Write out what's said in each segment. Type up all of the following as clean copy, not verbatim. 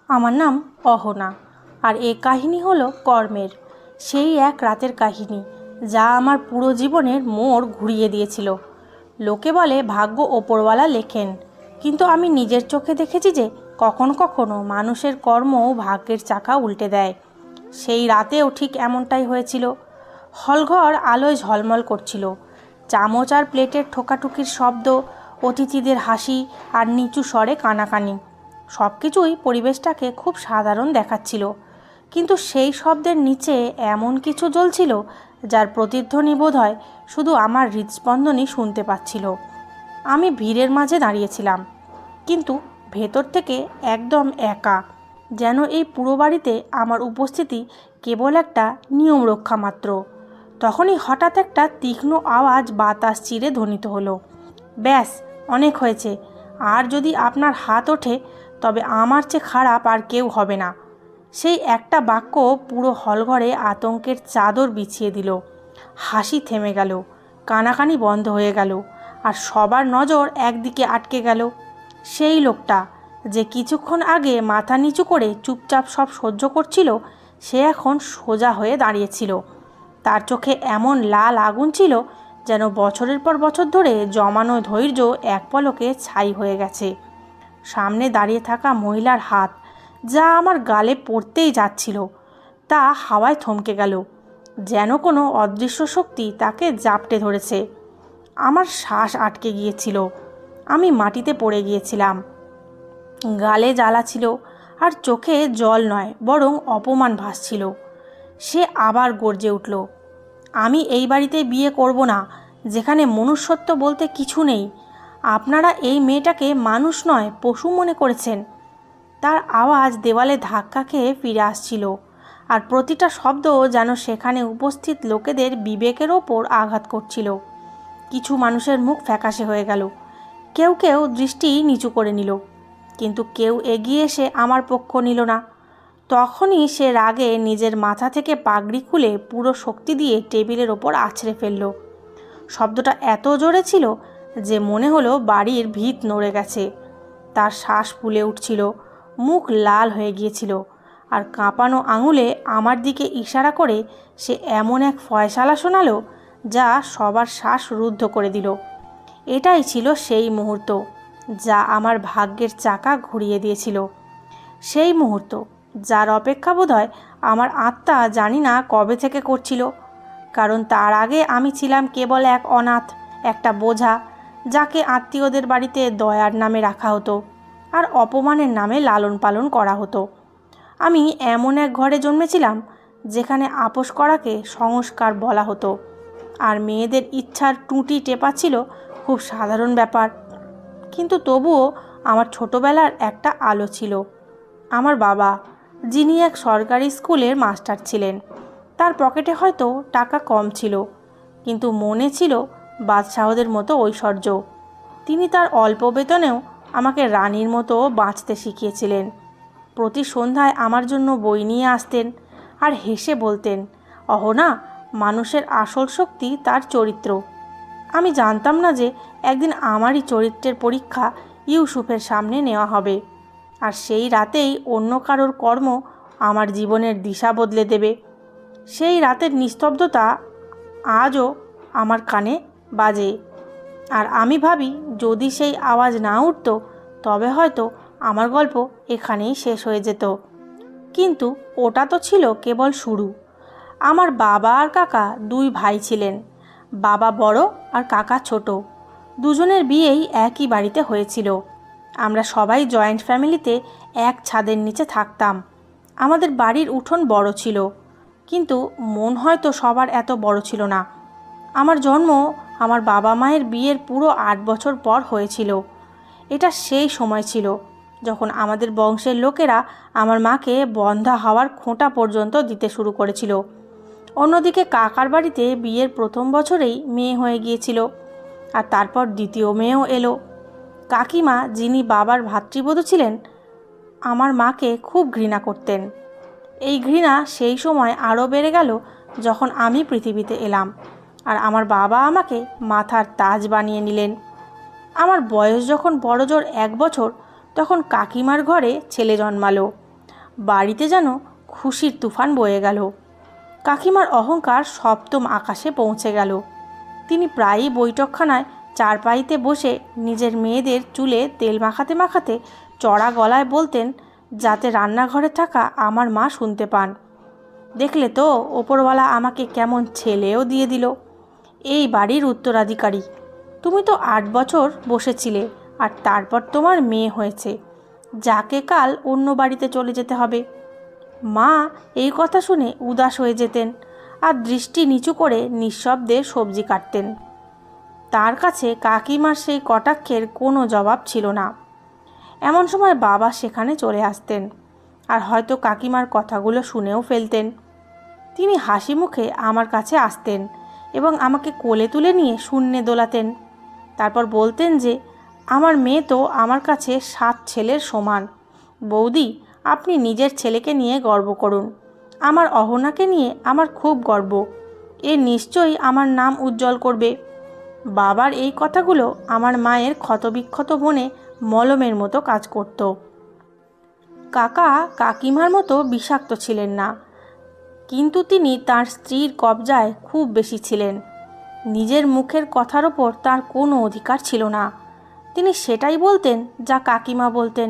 আমার নাম অহনা, আর এ কাহিনী হলো কর্মের। সেই এক রাতের কাহিনী যা আমার পুরো জীবনের মোড় ঘুরিয়ে দিয়েছিল। লোকে বলে ভাগ্য ওপরওয়ালা লেখেন, কিন্তু আমি নিজের চোখে দেখেছি যে কখনো কখনো মানুষের কর্মও ভাগ্যের চাকা উল্টে দেয়। সেই রাতেও ঠিক এমনটাই হয়েছিল। হলঘর আলোয় ঝলমল করছিল। চামচ আর প্লেটের ঠোকাঠুকির শব্দ, অতিথিদের হাসি আর নিচু স্বরে কানাকানি, সব কিছুই পরিবেশটাকে খুব সাধারণ দেখাচ্ছিল। কিন্তু সেই শব্দের নিচে এমন কিছু জ্বলছিল যার প্রতিধ্বনি বোধ হয় শুধু আমার হৃদস্পন্দনই শুনতে পাচ্ছিল। আমি ভিড়ের মাঝে দাঁড়িয়েছিলাম, কিন্তু ভেতর থেকে একদম একা, যেন এই পুরো বাড়িতে আমার উপস্থিতি কেবল একটা নিয়ম রক্ষা মাত্র। তখনই হঠাৎ একটা তীক্ষ্ণ আওয়াজ বাতাস চিরে ধ্বনিত হলো, ব্যাস, অনেক হয়েছে। আর যদি আপনার হাত ওঠে তবে আমার চেয়ে খারাপ আর কেউ হবে না। সেই একটা বাক্য পুরো হলঘরে আতঙ্কের চাদর বিছিয়ে দিল। হাসি থেমে গেল, কানাকানি বন্ধ হয়ে গেল, আর সবার নজর একদিকে আটকে গেল। সেই লোকটা যে কিছুক্ষণ আগে মাথা নিচু করে চুপচাপ সব সহ্য করছিল, সে এখন সোজা হয়ে দাঁড়িয়েছিল। তার চোখে এমন লাল আগুন ছিল যেন বছরের পর বছর ধরে জমানো ধৈর্য এক পলকে ছাই হয়ে গেছে। সামনে দাঁড়িয়ে থাকা মহিলার হাত, যা আমার গালে পড়তেই যাচ্ছিল, তা হাওয়ায় থমকে গেল, যেন কোনো অদৃশ্য শক্তি তাকে জাপটে ধরেছে। আমার শ্বাস আটকে গিয়েছিল, আমি মাটিতে পড়ে গিয়েছিলাম। গালে জ্বালা ছিল, আর চোখে জল নয় বরং অপমান ভাসছিল। সে আবার গর্জে উঠল, আমি এই বাড়িতে বিয়ে করব না, যেখানে মনুষ্যত্ব বলতে কিছু নেই। আপনারা এই মেয়েটাকে মানুষ নয়, পশু মনে করেছেন। তার আওয়াজ দেওয়ালে ধাক্কা খেয়ে ফিরে আসছিল, আর প্রতিটা শব্দ যেন সেখানে উপস্থিত লোকেদের বিবেকের ওপর আঘাত করছিল। কিছু মানুষের মুখ ফ্যাকাশে হয়ে গেল, কেউ কেউ দৃষ্টি নিচু করে নিল, কিন্তু কেউ এগিয়ে এসে আমার পক্ষ নিল না। তখনই সে রাগে নিজের মাথা থেকে পাগড়ি খুলে পুরো শক্তি দিয়ে টেবিলের ওপর আছড়ে ফেলল। শব্দটা এত জোরে ছিল যে মনে হলো বাড়ির ভিত নড়ে গেছে। তার শ্বাস ফুলে উঠছিল, মুখ লাল হয়ে গিয়েছিল, আর কাঁপানো আঙুলে আমার দিকে ইশারা করে সে এমন এক ফয়সালা শোনালো যা সবার শ্বাস রুদ্ধ করে দিল। এটাই ছিল সেই মুহূর্ত যা আমার ভাগ্যের চাকা ঘুরিয়ে দিয়েছিল। সেই মুহূর্ত যার অপেক্ষা বোধহয় আমার আত্মা জানি না কবে থেকে করছিল। কারণ তার আগে আমি ছিলাম কেবল এক অনাথ, একটা বোঝা, যাকে আত্মীয়দের বাড়িতে দয়ার নামে রাখা হতো আর অপমানের নামে লালন পালন করা হতো। আমি এমন এক ঘরে জন্মেছিলাম যেখানে আপোস করাকে সংস্কার বলা হতো, আর মেয়েদের ইচ্ছার টুঁটি টেপা ছিল খুব সাধারণ ব্যাপার। কিন্তু তবুও আমার ছোটোবেলার একটা আলো ছিল। আমার বাবা, যিনি এক সরকারি স্কুলের মাস্টার ছিলেন, তার পকেটে হয়তো টাকা কম ছিল, কিন্তু মনে ছিল বাদশাহদের মতো ঐশ্বর্য। তিনি তার অল্প বেতনেও আমাকে রানীর মতো বাঁচতে শিখিয়েছিলেন। প্রতি সন্ধ্যায় আমার জন্য বই নিয়ে আসতেন আর হেসে বলতেন, অহনা, মানুষের আসল শক্তি তার চরিত্র। আমি জানতাম না যে একদিন আমারই চরিত্রের পরীক্ষা ইউসুফের সামনে নেওয়া হবে, আর সেই রাতেই অন্য কারোর কর্ম আমার জীবনের দিশা বদলে দেবে। সেই রাতের নিস্তব্ধতা আজও আমার কানে বাজে, আর আমি ভাবি যদি সেই আওয়াজ না উঠত তবে হয়তো আমার গল্প এখানেই শেষ হয়ে যেত। কিন্তু ওটা তো ছিল কেবল শুরু। আমার বাবা আর কাকা দুই ভাই ছিলেন। বাবা বড় আর কাকা ছোট। দুজনের বিয়েই একই বাড়িতে হয়েছিল। আমরা সবাই জয়েন্ট ফ্যামিলিতে এক ছাদের নিচে থাকতাম। আমাদের বাড়ির উঠোন বড় ছিল, কিন্তু মন হয়তো সবার এত বড় ছিল না। আমার জন্ম আমার বাবা মায়ের বিয়ের পুরো 8 বছর পর হয়েছিল। এটা সেই সময় ছিল যখন আমাদের বংশের লোকেরা আমার মাকে বন্ধ্যা হওয়ার খোঁটা পর্যন্ত দিতে শুরু করেছিল। অন্যদিকে কাকার বাড়িতে বিয়ের প্রথম বছরেই মেয়ে হয়ে গিয়েছিল, আর তারপর দ্বিতীয় মেয়েও এলো। কাকিমা, যিনি বাবার ভাতৃবধূ ছিলেন, আমার মাকে খুব ঘৃণা করতেন। এই ঘৃণা সেই সময় আরও বেড়ে গেল যখন আমি পৃথিবীতে এলাম, আর আমার বাবা আমাকে মাথার তাজ বানিয়ে নিলেন। আমার বয়স যখন বড়জোর 1 বছর, তখন কাকিমার ঘরে ছেলে জন্মালো। বাড়িতে যেন খুশির তুফান বয়ে গেল। কাকিমার অহংকার সপ্তম আকাশে পৌঁছে গেল। তিনি প্রায়ই বৈঠকখানায় চারপাইতে বসে নিজের মেয়েদের চুলে তেল মাখাতে মাখাতে চড়া গলায় বলতেন, যাতে রান্নাঘরে থাকা আমার মা শুনতে পান, দেখলে তো ওপরওয়ালা আমাকে কেমন ছেলেও দিয়ে দিল, এই বাড়ির উত্তরাধিকারী। তুমি তো 8 বছর বসেছিলে, আর তারপর তোমার মেয়ে হয়েছে, যাকে কাল অন্য বাড়িতে চলে যেতে হবে। মা এই কথা শুনে উদাস হয়ে যেতেন আর দৃষ্টি নিচু করে নিঃশব্দে সবজি কাটতেন। তার কাছে কাকিমার সেই কটাক্ষের কোনো জবাব ছিল না। এমন সময় বাবা সেখানে চলে আসতেন, আর হয়তো কাকিমার কথাগুলো শুনেও ফেলতেন। তিনি হাসি মুখে আমার কাছে আসতেন এবং আমাকে কোলে তুলে নিয়ে শূন্যে দোলাতেন। তারপর বলতেন যে আমার মেয়ে তো আমার কাছে 7 ছেলের সমান। বৌদি, আপনি নিজের ছেলেকে নিয়ে গর্ব করুন। আমার অহনাকে নিয়ে আমার খুব গর্ব। এ নিশ্চয়ই আমার নাম উজ্জ্বল করবে। বাবার এই কথাগুলো আমার মায়ের ক্ষতবিক্ষত মনে মলমের মতো কাজ করত। কাকা কাকিমার মতো বিষাক্ত ছিলেন না, কিন্তু তিনি তার স্ত্রীর কবজায় খুব বেশি ছিলেন। নিজের মুখের কথার ওপর তার কোনো অধিকার ছিল না। তিনি সেটাই বলতেন যা কাকিমা বলতেন।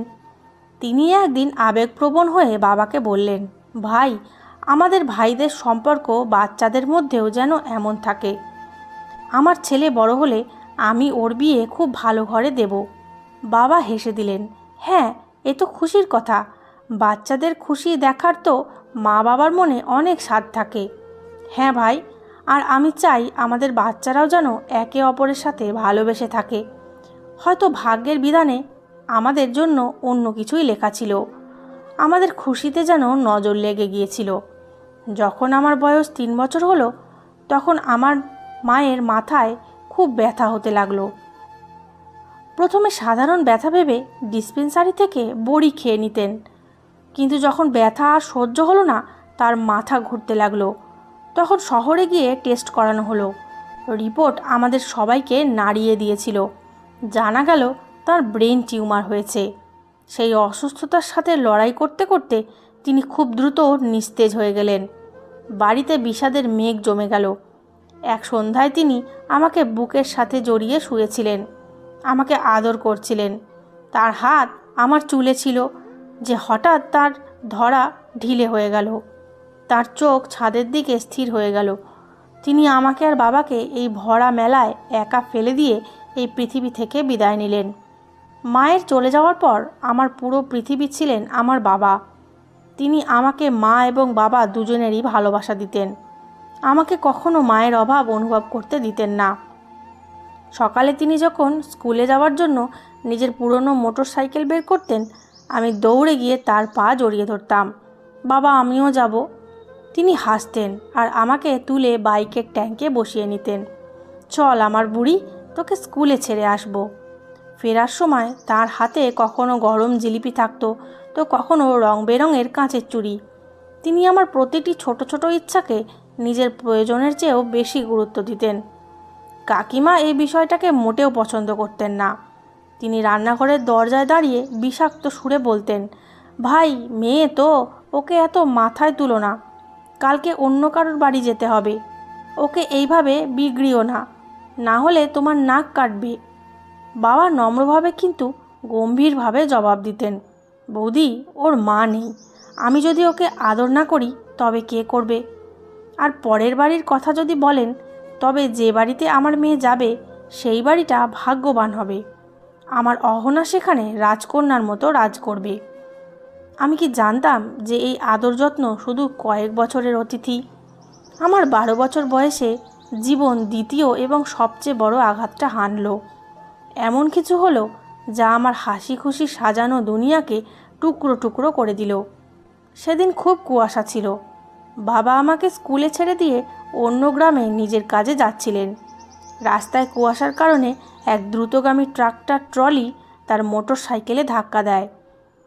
তিনি একদিন আবেগপ্রবণ হয়ে বাবাকে বললেন, ভাই, আমাদের ভাইদের সম্পর্ক বাচ্চাদের মধ্যেও যেন এমন থাকে। আমার ছেলে বড় হলে আমি ওর বিয়ে খুব ভালো ঘরে দেব। বাবা হেসে দিলেন, হ্যাঁ, এ তো খুশির কথা। বাচ্চাদের খুশি দেখার তো মা বাবার মনে অনেক স্বাদ থাকে। হ্যাঁ ভাই, আর আমি চাই আমাদের বাচ্চারাও যেন একে অপরের সাথে ভালোবেসে থাকে। হয়তো ভাগ্যের বিধানে আমাদের জন্য অন্য কিছুই লেখা ছিল। আমাদের খুশিতে যেন নজর লেগে গিয়েছিল। যখন আমার বয়স 3 বছর হলো, তখন আমার মায়ের মাথায় খুব ব্যথা হতে লাগলো। প্রথমে সাধারণ ব্যথা ভেবে ডিসপেন্সারি থেকে বড়ি খেয়ে নিতেন, কিন্তু যখন ব্যথা আর সহ্য হলো না, তার মাথা ঘুরতে লাগলো। তখন শহরে গিয়ে টেস্ট করানো হলো। রিপোর্ট আমাদের সবাইকে নাড়িয়ে দিয়েছিল। জানা গেল তার ব্রেন টিউমার হয়েছে। সেই অসুস্থতার সাথে লড়াই করতে করতে তিনি খুব দ্রুত নিস্তেজ হয়ে গেলেন। বাড়িতে বিষাদের মেঘ জমে গেল। এক সন্ধ্যায় তিনি আমাকে বুকের সাথে জড়িয়ে শুয়েছিলেন, আমাকে আদর করছিলেন। তার হাত আমার চুলে ছিল যে হঠাৎ তার ধরা ঢিলে হয়ে গেল। তার চোখ ছাদের দিকে স্থির হয়ে গেল। তিনি আমাকে আর বাবাকে এই ভরা মেলায় একা ফেলে দিয়ে এই পৃথিবী থেকে বিদায় নিলেন। মায়ের চলে যাওয়ার পর আমার পুরো পৃথিবী ছিলেন আমার বাবা। তিনি আমাকে মা এবং বাবা দুজনেরই ভালোবাসা দিতেন। আমাকে কখনো মায়ের অভাব অনুভব করতে দিতেন না। সকালে তিনি যখন স্কুলে যাওয়ার জন্য নিজের পুরনো মোটর সাইকেল বের করতেন, আমি দৌড়ে গিয়ে তার পা জড়িয়ে ধরতাম, বাবা, আমিও যাব। তিনি হাসতেন আর আমাকে তুলে বাইকের ট্যাঙ্কে বসিয়ে নিতেন। চল আমার বুড়ি, তোকে স্কুলে ছেড়ে আসবো। ফেরার সময় তার হাতে কখনো গরম জিলিপি থাকতো, তো কখনো রং বেরঙের কাঁচের চুড়ি। তিনি আমার প্রতিটি ছোট ছোট ইচ্ছাকে নিজের প্রয়োজনের চেয়েও বেশি গুরুত্ব দিতেন। কাকিমা এই বিষয়টাকে মোটেও পছন্দ করতেন না। তিনি রান্নাঘরের দরজায় দাঁড়িয়ে বিষাক্ত সুরে বলতেন, ভাই, মেয়ে তো, ওকে এত মাথায় তুলো না। কালকে অন্য কারোর বাড়ি যেতে হবে। ওকে এইভাবে বিগড়িও না, না হলে তোমার নাক কাটবে। বাবা নম্রভাবে কিন্তু গম্ভীরভাবে জবাব দিতেন, বৌদি, ওর মা নেই। আমি যদি ওকে আদর না করি তবে কে করবে? আর পরের বাড়ির কথা যদি বলেন, তবে যে বাড়িতে আমার মেয়ে যাবে সেই বাড়িটা ভাগ্যবান হবে। আমার অহনা সেখানে রাজকন্যার মতো রাজ করবে। আমি কি জানতাম যে এই আদর যত্ন শুধু কয়েক বছরের অতিথি? আমার 12 বছর বয়সে জীবন দ্বিতীয় এবং সবচেয়ে বড় আঘাতটা হানল। এমন কিছু হলো যা আমার হাসি খুশি সাজানো দুনিয়াকে টুকরো টুকরো করে দিল। সেদিন খুব কুয়াশা ছিল। বাবা আমাকে স্কুলে ছেড়ে দিয়ে অন্য গ্রামে নিজের কাজে যাচ্ছিলেন। রাস্তায় কুয়াশার কারণে এক দ্রুতগামী ট্রাক্টর ট্রলি তার মোটর সাইকেলে ধাক্কা দেয়।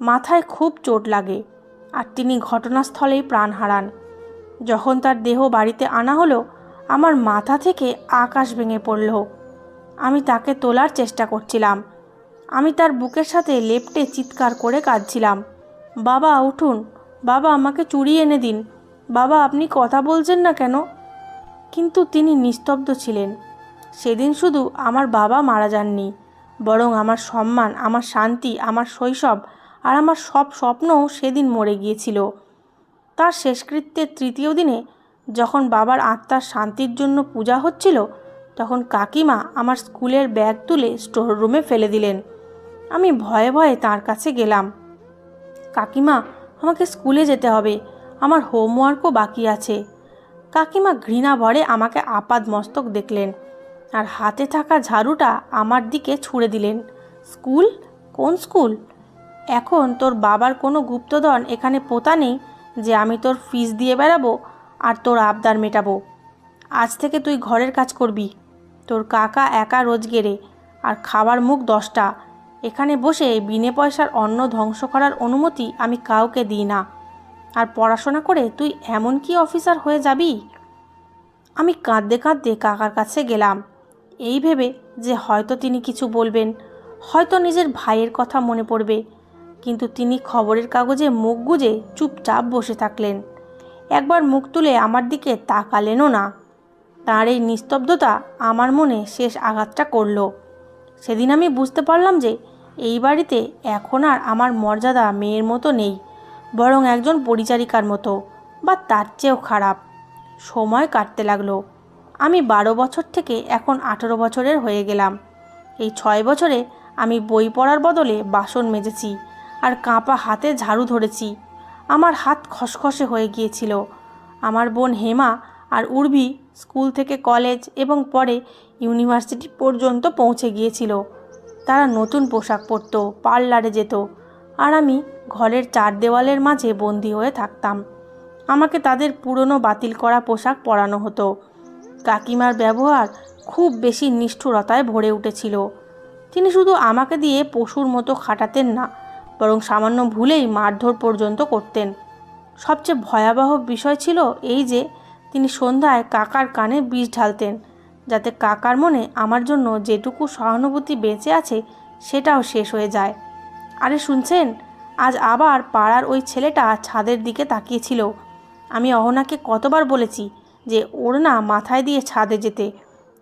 মাথায় খুব চোট লাগে আর তিনি ঘটনাস্থলেই প্রাণ হারান। যখন তার দেহ বাড়িতে আনা হলো, আমার মাথা থেকে আকাশ ভেঙে পড়ল। আমি তাকে তোলার চেষ্টা করছিলাম। আমি তার বুকের সাথে লেপ্টে চিৎকার করে কাঁদছিলাম, বাবা উঠুন, বাবা আমাকে চুড়ি এনে দিন, বাবা আপনি কথা বলছেন না কেন? কিন্তু তিনি নিস্তব্ধ ছিলেন। সেদিন শুধু আমার বাবা মারা যাননি, বরং আমার সম্মান, আমার শান্তি, আমার শৈশব আর আমার সব স্বপ্নও সেদিন মরে গিয়েছিল। তার শেষকৃত্যের তৃতীয় দিনে যখন বাবার আত্মার শান্তির জন্য পূজা হচ্ছিল, তখন কাকিমা আমার স্কুলের ব্যাগ তুলে স্টোর রুমে ফেলে দিলেন। আমি ভয়ে ভয়ে তার কাছে গেলাম। কাকিমা, আমাকে স্কুলে যেতে হবে, আমার হোমওয়ার্কও বাকি আছে। কাকিমা ঘৃণা ভরে আমাকে আপাদ মস্তক দেখলেন আর হাতে থাকা ঝাড়ুটা আমার দিকে ছুঁড়ে দিলেন। স্কুল? কোন স্কুল? এখন তোর বাবার কোনো গুপ্তধন এখানে পোতা নেই যে আমি তোর ফিস দিয়ে বেড়াবো আর তোর আবদার মেটাবো। আজ থেকে তুই ঘরের কাজ করবি। তোর কাকা একা রোজগেরে আর খাবার মুখ 10টা। এখানে বসে বিনে পয়সার অন্ন ধ্বংস করার অনুমতি আমি কাউকে দিই না। আর পড়াশোনা করে তুই এমন কি অফিসার হয়ে যাবি? আমি কাঁদতে কাঁদতে কাকার কাছে গেলাম, এই ভেবে যে হয়তো তিনি কিছু বলবেন, হয়তো নিজের ভাইয়ের কথা মনে পড়বে। কিন্তু তিনি খবরের কাগজে মুখ গুজে চুপচাপ বসে থাকলেন। একবার মুখ তুলে আমার দিকে তাকালেনও না। তাঁর এই নিস্তব্ধতা আমার মনে শেষ আঘাতটা করল। সেদিন আমি বুঝতে পারলাম যে এই বাড়িতে এখন আর আমার মর্যাদা মেয়ের মতো নেই, বরং একজন পরিচারিকার মতো, বা তার চেয়েও খারাপ। সময় কাটতে লাগলো। আমি 12 বছর থেকে এখন 18 বছরের হয়ে গেলাম। এই 6 বছরে আমি বই পড়ার বদলে বাসন মেজেছি আর কাঁপা হাতে ঝাড়ু ধরেছি। আমার হাত খসখসে হয়ে গিয়েছিল। আমার বোন হেমা আর উর্বি স্কুল থেকে কলেজ এবং পরে ইউনিভার্সিটি পর্যন্ত পৌঁছে গিয়েছিল। তারা নতুন পোশাক পরত, পার্লারে যেত, আর আমি ঘরের 4 দেওয়ালের মাঝে বন্দি হয়ে থাকতাম। আমাকে তাদের পুরনো বাতিল করা পোশাক পরানো হতো। কাকিমার ব্যবহার খুব বেশি নিষ্ঠুরতায় ভরে উঠেছিল। তিনি শুধু আমাকে দিয়ে পশুর মতো খাটাতেন না, বরং সামান্য ভুলেই মারধর পর্যন্ত করতেন। সবচেয়ে ভয়াবহ বিষয় ছিল এই যে তিনি সন্ধ্যায় কাকার কানে বিষ ঢালতেন, যাতে কাকার মনে আমার জন্য যেটুকু সহানুভূতি বেঁচে আছে সেটাও শেষ হয়ে যায়। আরে শুনছেন, আজ আবার পাড়ার ওই ছেলেটা ছাদের দিকে তাকিয়েছিল। আমি অহনাকে কতবার বলেছি যে ওর না মাথায় দিয়ে ছাদে যেতে,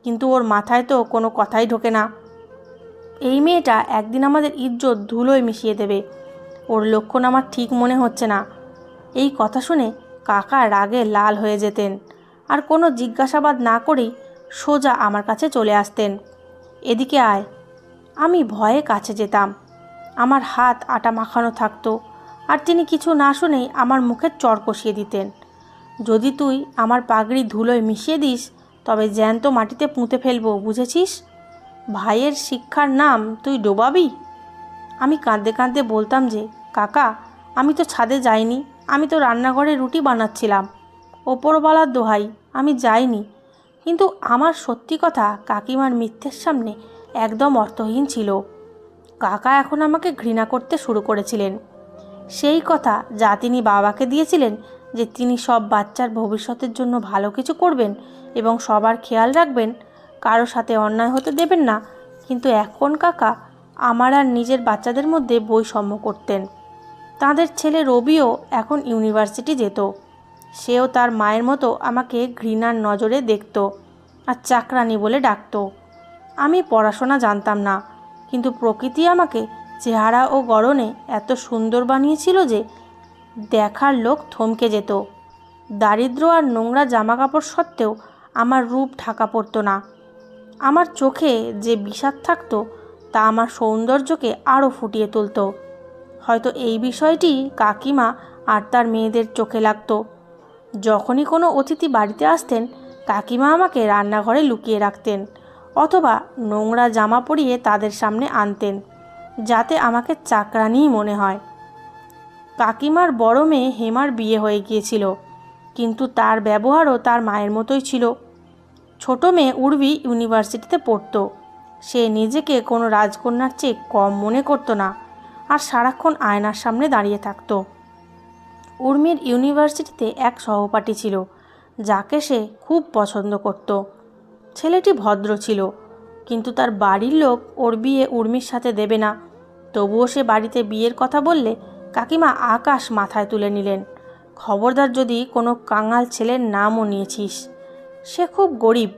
কিন্তু ওর মাথায় তো কোনো কথাই ঢোকে না। এই মেয়েটা একদিন আমাদের ইজ্জত ধুলোয় মিশিয়ে দেবে। ওর লক্ষণ আমার ঠিক মনে হচ্ছে না। এই কথা শুনে কাকা রাগে লাল হয়ে যেতেন আর কোনো জিজ্ঞাসাবাদ না করেই সোজা আমার কাছে চলে আসতেন। এদিকে আয়। আমি ভয়ে কাছে যেতাম। আমার হাত আটা মাখানো থাকতো আর তিনি কিছু না শুনেই আমার মুখে চড় কষিয়ে দিতেন। যদি তুই আমার পাগড়ি ধুলোয় মিশিয়ে দিস তবে জ্যান্ত মাটিতে পুঁতে ফেলবো, বুঝেছিস? ভাইয়ের শিক্ষার নাম তুই ডোবাবি? আমি কাঁদতে কাঁদতে বলতাম যে কাকা, আমি তো ছাদে যাইনি, আমি তো রান্নাঘরে রুটি বানাচ্ছিলাম। ওপরওয়ালার দোহাই, আমি যাইনি। কিন্তু আমার সত্যি কথা কাকিমার মিথ্যের সামনে একদম অর্থহীন ছিল। কাকা এখন আমাকে ঘৃণা করতে শুরু করেছিলেন। সেই কথা যা তিনি বাবাকে দিয়েছিলেন যে তিনি সব বাচ্চার ভবিষ্যতের জন্য ভালো কিছু করবেন এবং সবার খেয়াল রাখবেন, কারো সাথে অন্যায় হতে দেবেন না। কিন্তু এখন কাকা আমার আর নিজের বাচ্চাদের মধ্যে বৈষম্য করতেন। তাদের ছেলে রবিও এখন ইউনিভার্সিটি যেত। সেও তার মায়ের মতো আমাকে ঘৃণার নজরে দেখত আর চাকরানি বলে ডাকত। আমি পড়াশোনা জানতাম না, কিন্তু প্রকৃতি আমাকে চেহারা ও গড়নে এত সুন্দর বানিয়েছিল যে দেখার লোক থমকে যেত। দারিদ্র আর নোংরা জামাকাপড় সত্ত্বেও আমার রূপ ঢাকা পড়তো না। আমার চোখে যে বিষাদ থাকতো তা আমার সৌন্দর্যকে আরও ফুটিয়ে তুলত। হয়তো এই বিষয়টি কাকিমা আর তার মেয়েদের চোখে লাগতো। যখনই কোনো অতিথি বাড়িতে আসতেন, কাকিমা আমাকে রান্নাঘরে লুকিয়ে রাখতেন অথবা নোংরা জামা পরিয়ে তাদের সামনে আনতেন, যাতে আমাকে চাকরানিই মনে হয়। কাকিমার বড় মেয়ে হেমার বিয়ে হয়ে গিয়েছিল, কিন্তু তার ব্যবহারও তার মায়ের মতোই ছিল। ছোট মেয়ে উর্বি ইউনিভার্সিটিতে পড়তো। সে নিজেকে কোনো রাজকন্যার চেয়ে কম মনে করতো না আর সারাক্ষণ আয়নার সামনে দাঁড়িয়ে থাকতো। উর্মির ইউনিভার্সিটিতে এক সহপাঠী ছিল যাকে সে খুব পছন্দ করত। ছেলেটি ভদ্র ছিল, কিন্তু তার বাড়ির লোক ওর বিয়ে উর্মির সাথে দেবে না। তবুও সে বাড়িতে বিয়ের কথা বললে কাকিমা আকাশ মাথায় তুলে নিলেন। খবরদার যদি কোনো কাঙাল ছেলের নামও নিয়েছিস। সে খুব গরিব।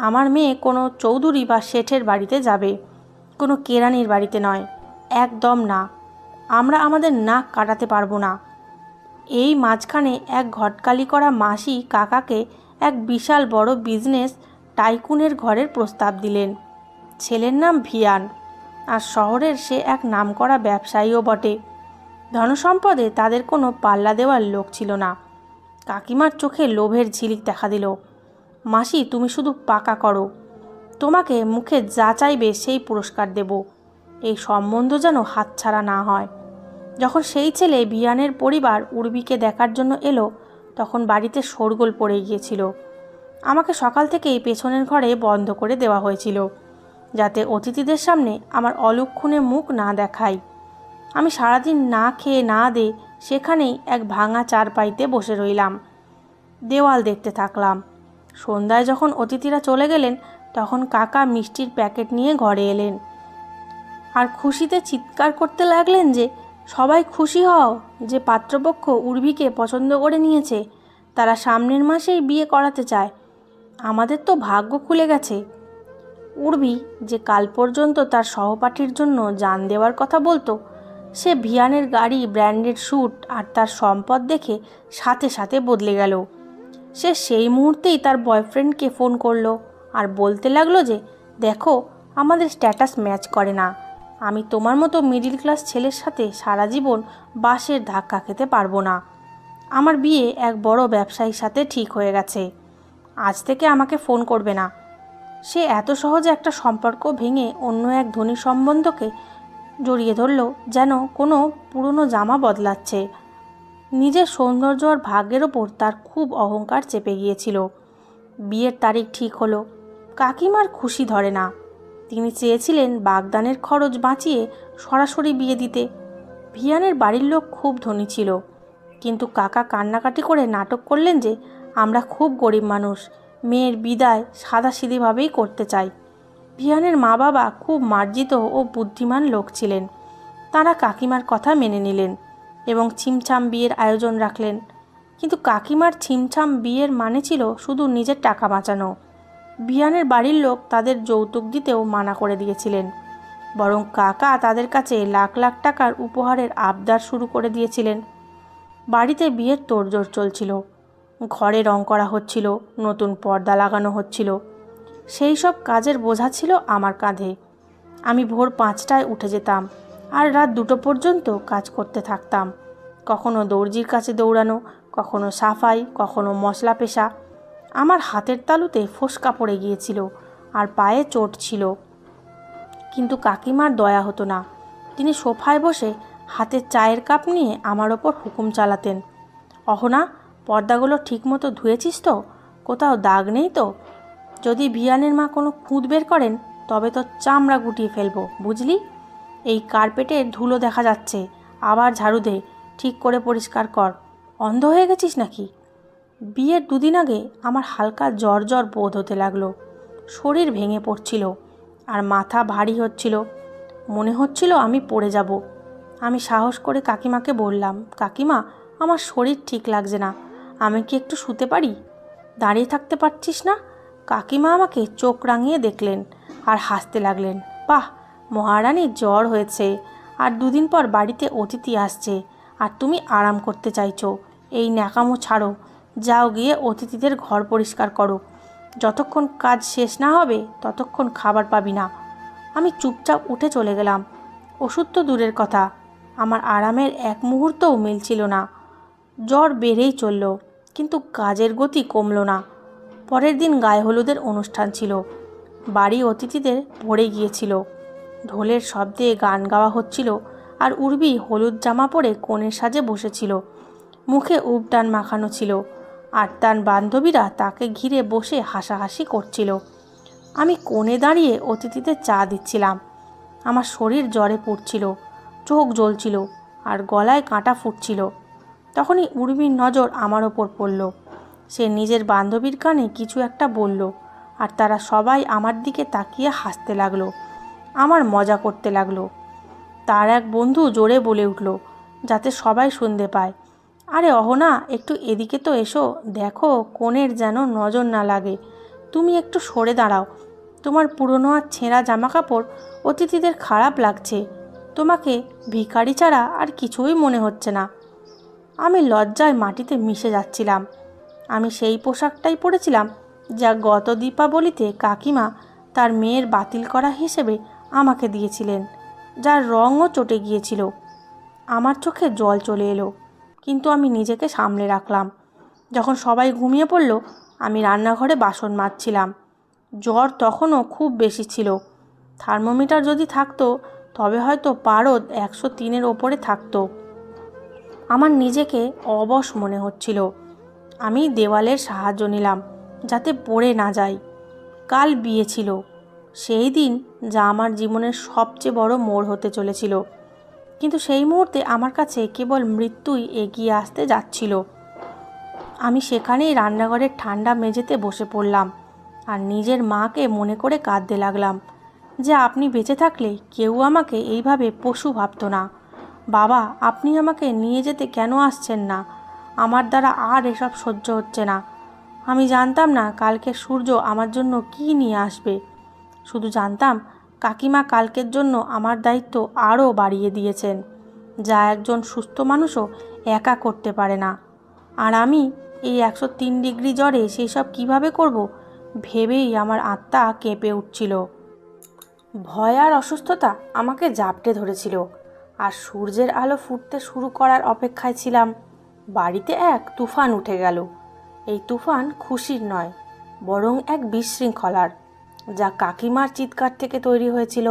আমার মেয়ে কোনো চৌধুরী বা শেঠের বাড়িতে যাবে, কোনো কেরানির বাড়িতে নয়, একদম না। আমরা আমাদের নাক কাটাতে পারবো না। এই মাঝখানে এক ঘটকালি করা মাসি কাকাকে এক বিশাল বড় বিজনেস টাইকুনের ঘরের প্রস্তাব দিলেন। ছেলের নাম ভিয়ান, আর শহরের সে এক নামকরা ব্যবসায়ীও বটে। ধনসম্পদে তাদের কোনো পাল্লা দেওয়ার লোক ছিল না। কাকিমার চোখে লোভের ঝিলিক দেখা দিল। মাসি, তুমি শুধু পাকা করো, তোমাকে মুখে যা চাইবে সেই পুরস্কার দেব। এই সম্বন্ধ যেন হাতছাড়া না হয়। যখন সেই ছেলে ভিয়ানের পরিবার উর্বিকে দেখার জন্য এলো, তখন বাড়িতে শোরগোল পড়ে গিয়েছিল। আমাকে সকাল থেকেই পেছনের ঘরে বন্ধ করে দেওয়া হয়েছিল, যাতে অতিথিদের সামনে আমার অলক্ষণে মুখ না দেখাই। আমি সারাদিন না খেয়ে না দে সেখানেই এক ভাঙা চারপাইতে বসে রইলাম, দেওয়াল দেখতে থাকলাম। সন্ধ্যায় যখন অতিথিরা চলে গেলেন, তখন কাকা মিষ্টির প্যাকেট নিয়ে ঘরে এলেন আর খুশিতে চিৎকার করতে লাগলেন যে সবাই খুশি হও যে পাত্রপক্ষ উর্বিকে পছন্দ করে নিয়েছে। তারা সামনের মাসেই বিয়ে করাতে চায়। আমাদের তো ভাগ্য খুলে গেছে। উর্বি, যে কাল পর্যন্ত তার সহপাঠীর জন্য জান দেওয়ার কথা বলতো, সে ভিয়ানের গাড়ি, ব্র্যান্ডেড স্যুট আর তার সম্পদ দেখে সাথে সাথে বদলে গেল। সে সেই মুহূর্তেই তার বয়ফ্রেন্ডকে ফোন করলো আর বলতে লাগলো যে দেখো, আমাদের স্ট্যাটাস ম্যাচ করে না। আমি তোমার মতো মিডিল ক্লাস ছেলের সাথে সারা জীবন বাসের ধাক্কা খেতে পারবো না। আমার বিয়ে এক বড় ব্যবসায়ীর সাথে ঠিক হয়ে গেছে। আজ থেকে আমাকে ফোন করবে না। সে এত সহজে একটা সম্পর্ক ভেঙে অন্য এক ধনী সম্বন্ধকে জড়িয়ে ধরল যেন কোনো পুরনো জামা বদলাচ্ছে। নিজের সৌন্দর্য আর ভাগ্যের ওপর তার খুব অহংকার চেপে গিয়েছিল। বিয়ের তারিখ ঠিক হলো। কাকিমার খুশি ধরে না। তিনি চেয়েছিলেন বাগদানের খরচ বাঁচিয়ে সরাসরি বিয়ে দিতে। ভিয়ানের বাড়ির লোক খুব ধনী ছিল, কিন্তু কাকা কান্নাকাটি করে নাটক করলেন যে আমরা খুব গরিব মানুষ, মেয়ের বিদায় সাদাসিধেভাবেই করতে চাই। ভিয়ানের মা বাবা খুব মার্জিত ও বুদ্ধিমান লোক ছিলেন। তাঁরা কাকিমার কথা মেনে নিলেন এবং ছিমছাম বিয়ের আয়োজন রাখলেন। কিন্তু কাকিমার ছিমছাম বিয়ের মানে ছিল শুধু নিজের টাকা বাঁচানো। ভিয়ানের বাড়ির লোক তাদের যৌতুক দিতেও মানা করে দিয়েছিলেন, বরং কাকা তাদের কাছে লাখ লাখ টাকার উপহারের আবদার শুরু করে দিয়েছিলেন। বাড়িতে বিয়ের তোড়জোড় চলছিল। ঘরে রং করা হচ্ছিল, নতুন পর্দা লাগানো হচ্ছিল। সেই সব কাজের বোঝা ছিল আমার কাঁধে। আমি ভোর 5টায় উঠে যেতাম আর রাত 2টো পর্যন্ত কাজ করতে থাকতাম। কখনো দর্জির কাছে দৌড়ানো, কখনো সাফাই, কখনো মশলা পেশা। আমার হাতের তালুতে ফোসকা পড়ে গিয়েছিল আর পায়ে চোট ছিল, কিন্তু কাকিমার দয়া হতো না। তিনি সোফায় বসে হাতে চায়ের কাপ নিয়ে আমার ওপর হুকুম চালাতেন। অহনা, পর্দাগুলো ঠিকমতো ধুয়েছিস তো? কোথাও দাগ নেই তো? যদি ভিয়ানের মা কোনো খুঁত বের করেন তবে তো চামড়া গুটিয়ে ফেলবো, বুঝলি? এই কার্পেটে ধুলো দেখা যাচ্ছে, আবার ঝাড়ু দে, ঠিক করে পরিষ্কার কর। অন্ধ হয়ে গেছিস নাকি? বিয়ের 2 দিন আগে আমার হালকা জ্বর জ্বর বোধ হতে লাগলো। শরীর ভেঙে পড়ছিল আর মাথা ভারী হচ্ছিল। মনে হচ্ছিল আমি পড়ে যাব। আমি সাহস করে কাকিমাকে বললাম, কাকিমা, আমার শরীর ঠিক লাগছে না, আমি কি একটু শুতে পারি? দাঁড়িয়ে থাকতে পারছিস না? কাকিমা আমাকে চোখ রাঙিয়ে দেখলেন আর হাসতে লাগলেন। বাহ, মহারানীর জ্বর হয়েছে আর 2 দিন পর বাড়িতে অতিথি আসছে, আর তুমি আরাম করতে চাইছো। এই ন্যাকামো ছাড়ো, যাও গিয়ে অতিথিদের ঘর পরিষ্কার করো। যতক্ষণ কাজ শেষ না হবে ততক্ষণ খাবার পাবি না। আমি চুপচাপ উঠে চলে গেলাম। ওষুধ তো দূরের কথা, আমার আরামের এক মুহূর্তও মিলছিল না। জ্বর বেড়েই চলল, কিন্তু কাজের গতি কমল না। পরের দিন গায়ে হলুদের অনুষ্ঠান ছিল। বাড়ি অতিথিদের ভরে গিয়েছিল। ঢোলের শব্দে গান গাওয়া হচ্ছিল আর উর্বি হলুদ জামা পরে কনের সাজে বসেছিল। মুখে উবটান মাখানো ছিল আর তার বান্ধবীরা তাকে ঘিরে বসে হাসাহাসি করছিল। আমি কোণে দাঁড়িয়ে অতিথিদের চা দিচ্ছিলাম। আমার শরীর জ্বরে পুড়ছিল, চোখ জ্বলছিল আর গলায় কাঁটা ফুটছিল। তখনই উর্মির নজর আমার ওপর পড়ল। সে নিজের বান্ধবীর কানে কিছু একটা বলল আর তারা সবাই আমার দিকে তাকিয়ে হাসতে লাগলো, আমার মজা করতে লাগলো। তার এক বন্ধু জোরে বলে উঠল, যাতে সবাই শুনতে পায়। আরে অহনা, একটু এদিকে তো এসো, দেখো কোণের যেন নজর না লাগে। তুমি একটু সরে দাঁড়াও, তোমার পুরনো আর ছেঁড়া জামা কাপড় অতিথিদের খারাপ লাগছে। তোমাকে ভিখারি ছাড়া আর কিছুই মনে হচ্ছে না। আমি লজ্জায় মাটিতে মিশে যাচ্ছিলাম। আমি সেই পোশাকটাই পরেছিলাম যা গত দীপাবলিতে কাকিমা তার মেয়ের বাতিল করা হিসেবে আমাকে দিয়েছিলেন, যার রঙও চটে গিয়েছিল। আমার চোখে জল চলে এলো, কিন্তু আমি নিজেকে সামলে রাখলাম। যখন সবাই ঘুমিয়ে পড়ল, আমি রান্নাঘরে বাসন মাজছিলাম। জ্বর তখনও খুব বেশি ছিল। থার্মোমিটার যদি থাকতো তবে হয়তো পারদ 103-এর ওপরে থাকতো। আমার নিজেকে অবশ মনে হচ্ছিল। আমি দেওয়ালের সাহায্য নিলাম যাতে পড়ে না যাই। কাল বিয়ে ছিল, সেই দিন যা আমার জীবনের সবচেয়ে বড় মোড় হতে চলেছিল। কিন্তু সেই মুহূর্তে আমার কাছে কেবল মৃত্যুই এগিয়ে আসতে যাচ্ছিল। আমি সেখানেই রান্নাঘরের ঠান্ডা মেঝেতে বসে পড়লাম আর নিজের মাকে মনে করে কাঁদতে লাগলাম যে আপনি বেঁচে থাকলে কেউ আমাকে এইভাবে পশু ভাবত না। বাবা, আপনি আমাকে নিয়ে যেতে কেন আসছেন না? আমার দ্বারা আর এসব সহ্য হচ্ছে না। আমি জানতাম না কালকে সূর্য আমার জন্য কী নিয়ে আসবে। শুধু জানতাম কাকিমা কালকের জন্য আমার দায়িত্ব আরও বাড়িয়ে দিয়েছেন, যা একজন সুস্থ মানুষও একা করতে পারে না। আর আমি এই 103 ডিগ্রি জ্বরে সেই সব কীভাবে করব ভেবেই আমার আত্মা কেঁপে উঠছিল। ভয় আর অসুস্থতা আমাকে জাপটে ধরেছিল, আর সূর্যের আলো ফুটতে শুরু করার অপেক্ষায় ছিলাম। বাড়িতে এক তুফান উঠে গেল। এই তুফান খুশির নয়, বরং এক বিশৃঙ্খলার, যা কাকিমার চিৎকার থেকে তৈরি হয়েছিল।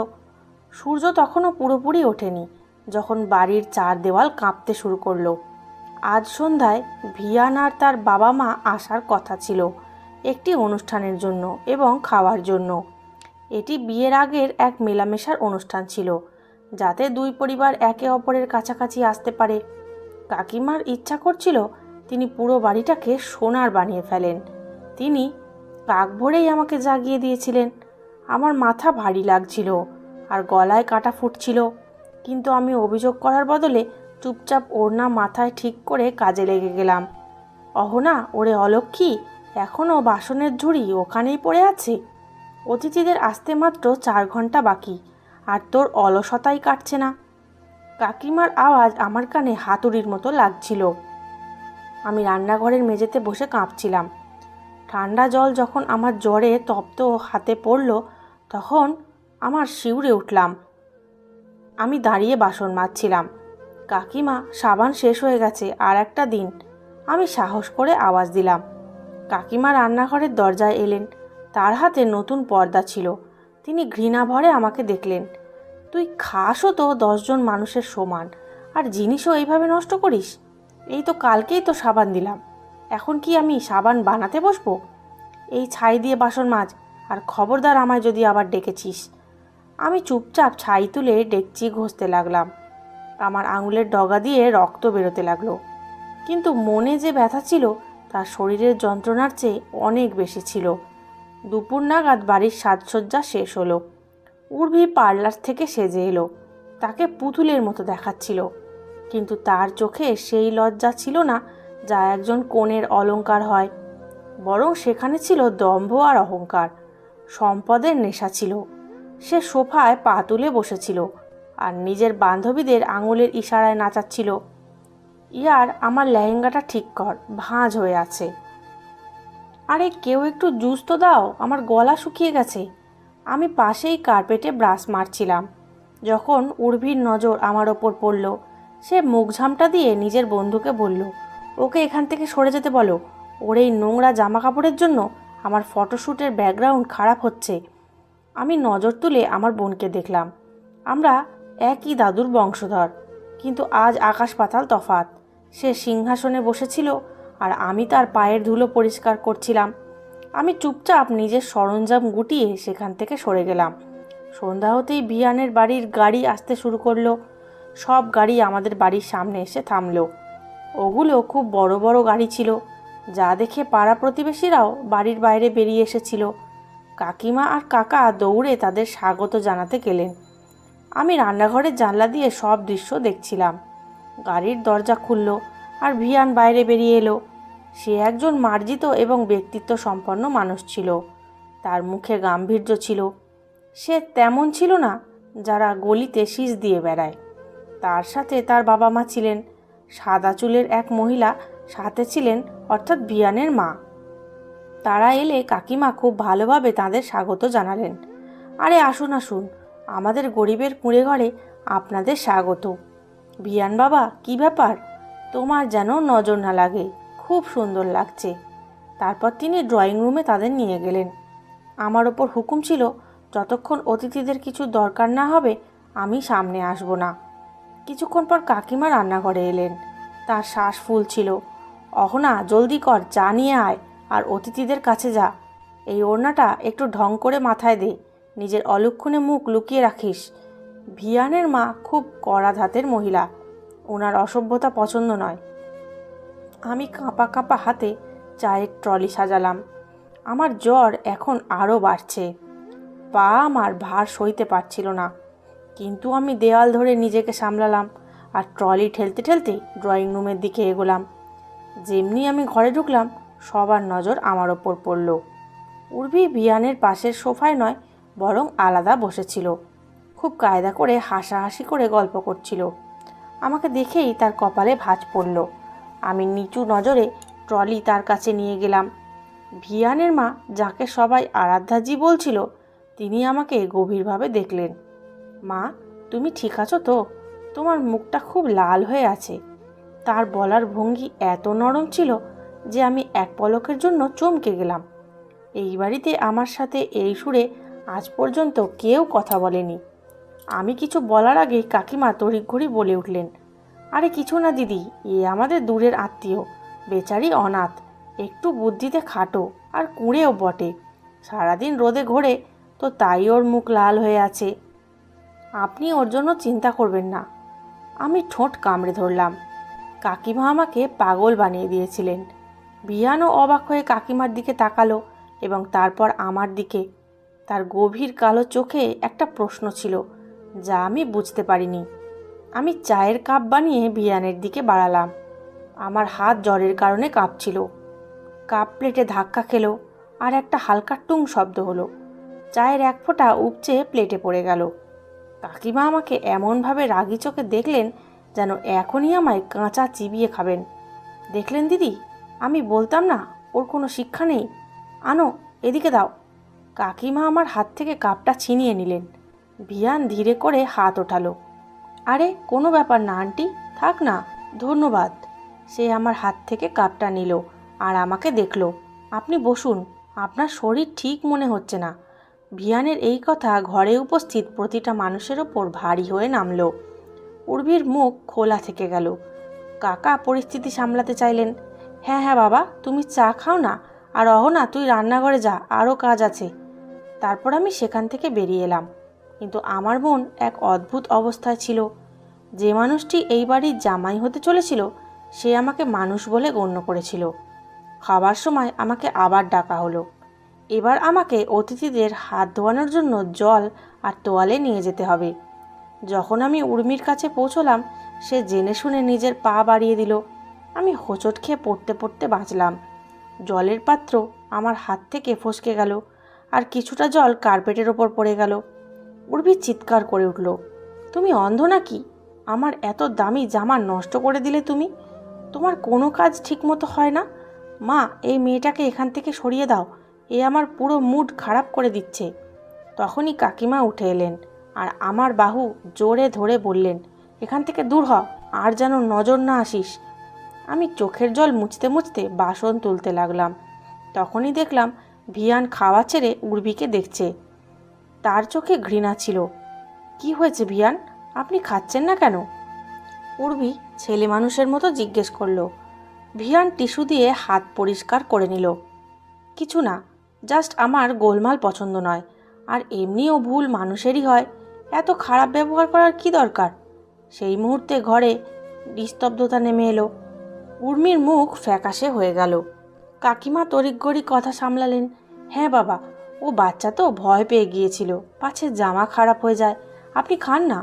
সূর্য তখনও পুরোপুরি ওঠেনি যখন বাড়ির চার দেওয়াল কাঁপতে শুরু করলো। আজ সন্ধ্যায় ভিয়ান আর তার বাবা মা আসার কথা ছিল একটি অনুষ্ঠানের জন্য এবং খাওয়ার জন্য। এটি বিয়ের আগের এক মেলামেশার অনুষ্ঠান ছিল, যাতে দুই পরিবার একে অপরের কাছাকাছি আসতে পারে। কাকিমার ইচ্ছা করছিল তিনি পুরো বাড়িটাকে সোনার বানিয়ে ফেলেন। তিনি কাক ভরেই আমাকে জাগিয়ে দিয়েছিলেন। আমার মাথা ভারী লাগছিল আর গলায় কাঁটা ফুটছিল, কিন্তু আমি অভিযোগ করার বদলে চুপচাপ ওড়না মাথায় ঠিক করে কাজে লেগে গেলাম। অহনা, ওরে অলক্ষী, এখনও বাসনের ঝুড়ি ওখানেই পড়ে আছে। অতিথিদের আসতে মাত্র 4 ঘন্টা বাকি, আর তোর অলসতাই কাটছে না। কাকিমার আওয়াজ আমার কানে হাতুড়ির মতো লাগছিল। আমি রান্নাঘরের মেঝেতে বসে কাঁপছিলাম। ঠান্ডা জল যখন আমার জ্বরে তপ্ত হাতে পড়ল, তখন আমার শিউরে উঠলাম। আমি দাঁড়িয়ে বাসন মাজছিলাম। কাকিমা, সাবান শেষ হয়ে গেছে, আর একটা দিন। আমি সাহস করে আওয়াজ দিলাম। কাকিমা রান্নাঘরের দরজায় এলেন। তার হাতে নতুন পর্দা ছিল। তিনি ঘৃণা ভরে আমাকে দেখলেন। তুই খাসও তো 10 জন মানুষের সমান, আর জিনিসও এইভাবে নষ্ট করিস? এই তো কালকেই তো সাবান দিলাম, এখন কি আমি সাবান বানাতে বসবো? এই ছাই দিয়ে বাসন মাজ, আর খবরদার আমায় যদি আবার ডেকেছিস। আমি চুপচাপ ছাই তুলে ডেকচি ঘষতে লাগলাম। আমার আঙুলের ডগা দিয়ে রক্ত বেরোতে লাগলো, কিন্তু মনে যে ব্যথা ছিল তা শরীরের যন্ত্রণার চেয়ে অনেক বেশি ছিল। দুপুর নাগাদ বাড়ির সাজসজ্জা শেষ হলো। উর্ভি পার্লার থেকে সেজে এলো। তাকে পুতুলের মতো দেখাচ্ছিল, কিন্তু তার চোখে সেই লজ্জা ছিল না যা একজন কনের অলংকার হয়, বরং সেখানে ছিল দম্ভ আর অহংকার। সম্পদের নেশা ছিল। সে সোফায় পা তুলে বসেছিল আর নিজের বান্ধবীদের আঙুলের ইশারায় নাচাচ্ছিল। ইয়ার, আমার লেহেঙ্গাটা ঠিক কর, ভাঁজ হয়ে আছে। আরে কেউ একটু জুস তো দাও, আমার গলা শুকিয়ে গেছে। আমি পাশেই কার্পেটে ব্রাশ মারছিলাম যখন উর্ভির নজর আমার ওপর পড়ল। সে মুখ ঝামটা দিয়ে নিজের বন্ধুকে বলল, ওকে এখান থেকে সরে যেতে বলো। ওর এই নোংরা জামা কাপড়ের জন্য আমার ফটোশ্যুটের ব্যাকগ্রাউন্ড খারাপ হচ্ছে। আমি নজর তুলে আমার বোনকে দেখলাম। আমরা একই দাদুর বংশধর, কিন্তু আজ আকাশ পাতাল তফাৎ। সে সিংহাসনে বসেছিল আর আমি তার পায়ের ধুলো পরিষ্কার করছিলাম। আমি চুপচাপ নিজের সরঞ্জাম গুটিয়ে সেখান থেকে সরে গেলাম। সন্ধ্যা হতেই ভিয়ানের বাড়ির গাড়ি আসতে শুরু করলো। সব গাড়ি আমাদের বাড়ির সামনে এসে থামলো। ওগুলো খুব বড় বড় গাড়ি ছিল, যা দেখে পাড়া প্রতিবেশীরাও বাড়ির বাইরে বেরিয়ে এসেছিল। কাকিমা আর কাকা দৌড়ে তাদের স্বাগত জানাতে গেলেন। আমি রান্নাঘরের জানলা দিয়ে সব দৃশ্য দেখছিলাম। গাড়ির দরজা খুলল আর ভিয়ান বাইরে বেরিয়ে এলো। সে একজন মার্জিত এবং ব্যক্তিত্ব সম্পন্ন মানুষ ছিল। তার মুখে গাম্ভীর্য ছিল। সে তেমন ছিল না যারা গলিতে শীষ দিয়ে বেড়ায়। তার সাথে তার বাবা মা ছিলেন। সাদা চুলের এক মহিলা সাথে ছিলেন, অর্থাৎ ভিয়ানের মা। তারা এলে কাকিমা খুব ভালোভাবে তাদের স্বাগত জানালেন। আরে আসুন আসুন, আমাদের গরিবের কুঁড়ে ঘরে আপনাদের স্বাগত। ভিয়ান বাবা, কি ব্যাপার? তোমার যেন নজর না লাগে, খুব সুন্দর লাগছে। তারপর তিনি ড্রয়িং রুমে তাদের নিয়ে গেলেন। আমার ওপর হুকুম ছিল যতক্ষণ অতিথিদের কিছু দরকার না হবে আমি সামনে আসব না। কিছুক্ষণ পর কাকিমা রান্নাঘরে এলেন। তার শ্বাস ফুলছিল। অহনা, জলদি কর, চা নিয়ে আয় আর অতিথিদের কাছে যা। এই ওড়নাটা একটু ঢং করে মাথায় দে, নিজের অলক্ষণে মুখ লুকিয়ে রাখিস। ভিয়ানের মা খুব কড়া ধাতের মহিলা, ওনার অসভ্যতা পছন্দ নয়। আমি কাঁপা কাঁপা হাতে চায়ের ট্রলি সাজালাম। আমার জ্বর এখন আরও বাড়ছে। পা আমার ভার সইতে পারছিল না, কিন্তু আমি দেওয়াল ধরে নিজেকে সামলালাম আর ট্রলি ঠেলতে ঠেলতে ড্রয়িং রুমের দিকে এগোলাম। যেমনি আমি ঘরে ঢুকলাম, সবার নজর আমার ওপর পড়ল। উর্বি ভিয়ানের পাশের সোফায় নয়, বরং আলাদা বসেছিল। খুব কায়দা করে হাসাহাসি করে গল্প করছিল। আমাকে দেখেই তার কপালে ভাঁজ পড়ল। আমি নিচু নজরে ট্রলি তার কাছে নিয়ে গেলাম। ভিয়ানের মা, যাকে সবাই আরাধ্যাজি বলছিল, তিনি আমাকে গভীরভাবে দেখলেন। মা, তুমি ঠিক আছো তো? তোমার মুখটা খুব লাল হয়ে আছে। তার বলার ভঙ্গি এত নরম ছিল যে আমি এক পলকের জন্য চমকে গেলাম। এই বাড়িতে আমার সাথে এই সুরে আজ পর্যন্ত কেউ কথা বলেনি। আমি কিছু বলার আগেই কাকিমা তড়িঘড়ি বলে উঠলেন, আরে কিছু না দিদি, এ আমাদের দূরের আত্মীয়, বেচারি অনাথ, একটু বুদ্ধিতে খাটো আর কুঁড়েও বটে। সারাদিন রোদে ঘোরে, তো তাই ওর মুখ লাল হয়ে আছে। আপনি ওর জন্য চিন্তা করবেন না। আমি ঠোঁট কামড়ে ধরলাম। কাকিমা আমাকে পাগল বানিয়ে দিয়েছিলেন। ভিয়ানও অবাক হয়ে কাকিমার দিকে তাকালো এবং তারপর আমার দিকে। তার গভীর কালো চোখে একটা প্রশ্ন ছিল যা আমি বুঝতে পারিনি। আমি চায়ের কাপ বানিয়ে ভিয়ানের দিকে বাড়ালাম। আমার হাত জ্বরের কারণে কাঁপছিল। কাপ প্লেটে ধাক্কা খেলো আর একটা হালকা টুং শব্দ হলো। চায়ের এক ফোঁটা উপচে প্লেটে পড়ে গেল। কাকিমা আমাকে এমনভাবে রাগি চোখে দেখলেন যেন এখনই আমায় কাঁচা চিবিয়ে খাবেন। দেখলেন দিদি, আমি বলতাম না ওর কোনো শিক্ষা নেই। আনো, এদিকে দাও। কাকিমা আমার হাত থেকে কাপটা ছিনিয়ে নিলেন। ভিয়ান ধীরে করে হাত ওঠালো। আরে কোনো ব্যাপার না আন্টি, থাক না, ধন্যবাদ। সে আমার হাত থেকে কাপটা নিল আর আমাকে দেখলো। আপনি বসুন, আপনার শরীর ঠিক মনে হচ্ছে না। ভিয়ানের এই কথা ঘরে উপস্থিত প্রতিটা মানুষের ওপর ভারী হয়ে নামল। উর্বির মুখ খোলা থেকে গেল। কাকা পরিস্থিতি সামলাতে চাইলেন। হ্যাঁ হ্যাঁ বাবা, তুমি চা খাও না, আর অহনা তুই রান্নাঘরে যা, আরও কাজ আছে। তারপর আমি সেখান থেকে বেরিয়ে এলাম। কিন্তু আমার মন এক অদ্ভুত অবস্থায় ছিল। যে মানুষটি এই বাড়ির জামাই হতে চলেছিল, সে আমাকে মানুষ বলে গণ্য করেছিল। খাবার সময় আমাকে আবার ডাকা হলো। এবার আমাকে অতিথিদের হাত ধোয়ানোর জন্য জল আর তোয়ালে নিয়ে যেতে হবে। যখন আমি উর্মির কাছে পৌঁছলাম, সে জেনে শুনে নিজের পা বাড়িয়ে দিল। আমি হোঁচট খেয়ে পড়তে পড়তে বাঁচলাম। জলের পাত্র আমার হাত থেকে ফসকে গেল আর কিছুটা জল কার্পেটের ওপর পড়ে গেল। উর্মি চিৎকার করে উঠল, তুমি অন্ধ নাকি? আমার এত দামি জামা নষ্ট করে দিলে তুমি। তোমার কোনো কাজ ঠিকমতো হয় না। মা, এই মেয়েটাকে এখান থেকে সরিয়ে দাও, এ আমার পুরো মুড খারাপ করে দিচ্ছে। তখনই কাকিমা উঠে এলেন আর আমার বাহু জোরে ধরে বললেন, এখান থেকে দূর হ, আর যেন নজর না আসিস। আমি চোখের জল মুছতে মুছতে বাসন তুলতে লাগলাম। তখনই দেখলাম ভিয়ান খাওয়া ছেড়ে উর্বিকে দেখছে। তার চোখে ঘৃণা ছিল। কি হয়েছে ভিয়ান, আপনি খাচ্ছেন না কেন? উর্বি ছেলে মানুষের মতো জিজ্ঞেস করলো। ভিয়ান টিস্যু দিয়ে হাত পরিষ্কার করে নিল। কিছু না, জাস্ট আমার গোলমাল পছন্দ নয়, আর এমনিও ভুল মানুষেরই হয়, এত খারাপ ব্যবহার করার কি দরকার। সেই মুহূর্তে ঘরে নিস্তব্ধতা নেমে এলো। উর্মির মুখ ফ্যাকাশে হয়ে গেল। কাকিমা তড়িঘড়ি কথা সামলালেন। হ্যাঁ বাবা, ও বাচ্চা তো, ভয় পেয়ে গিয়েছিল, পাছে জামা খারাপ হয়ে যায়। আপনি খান না।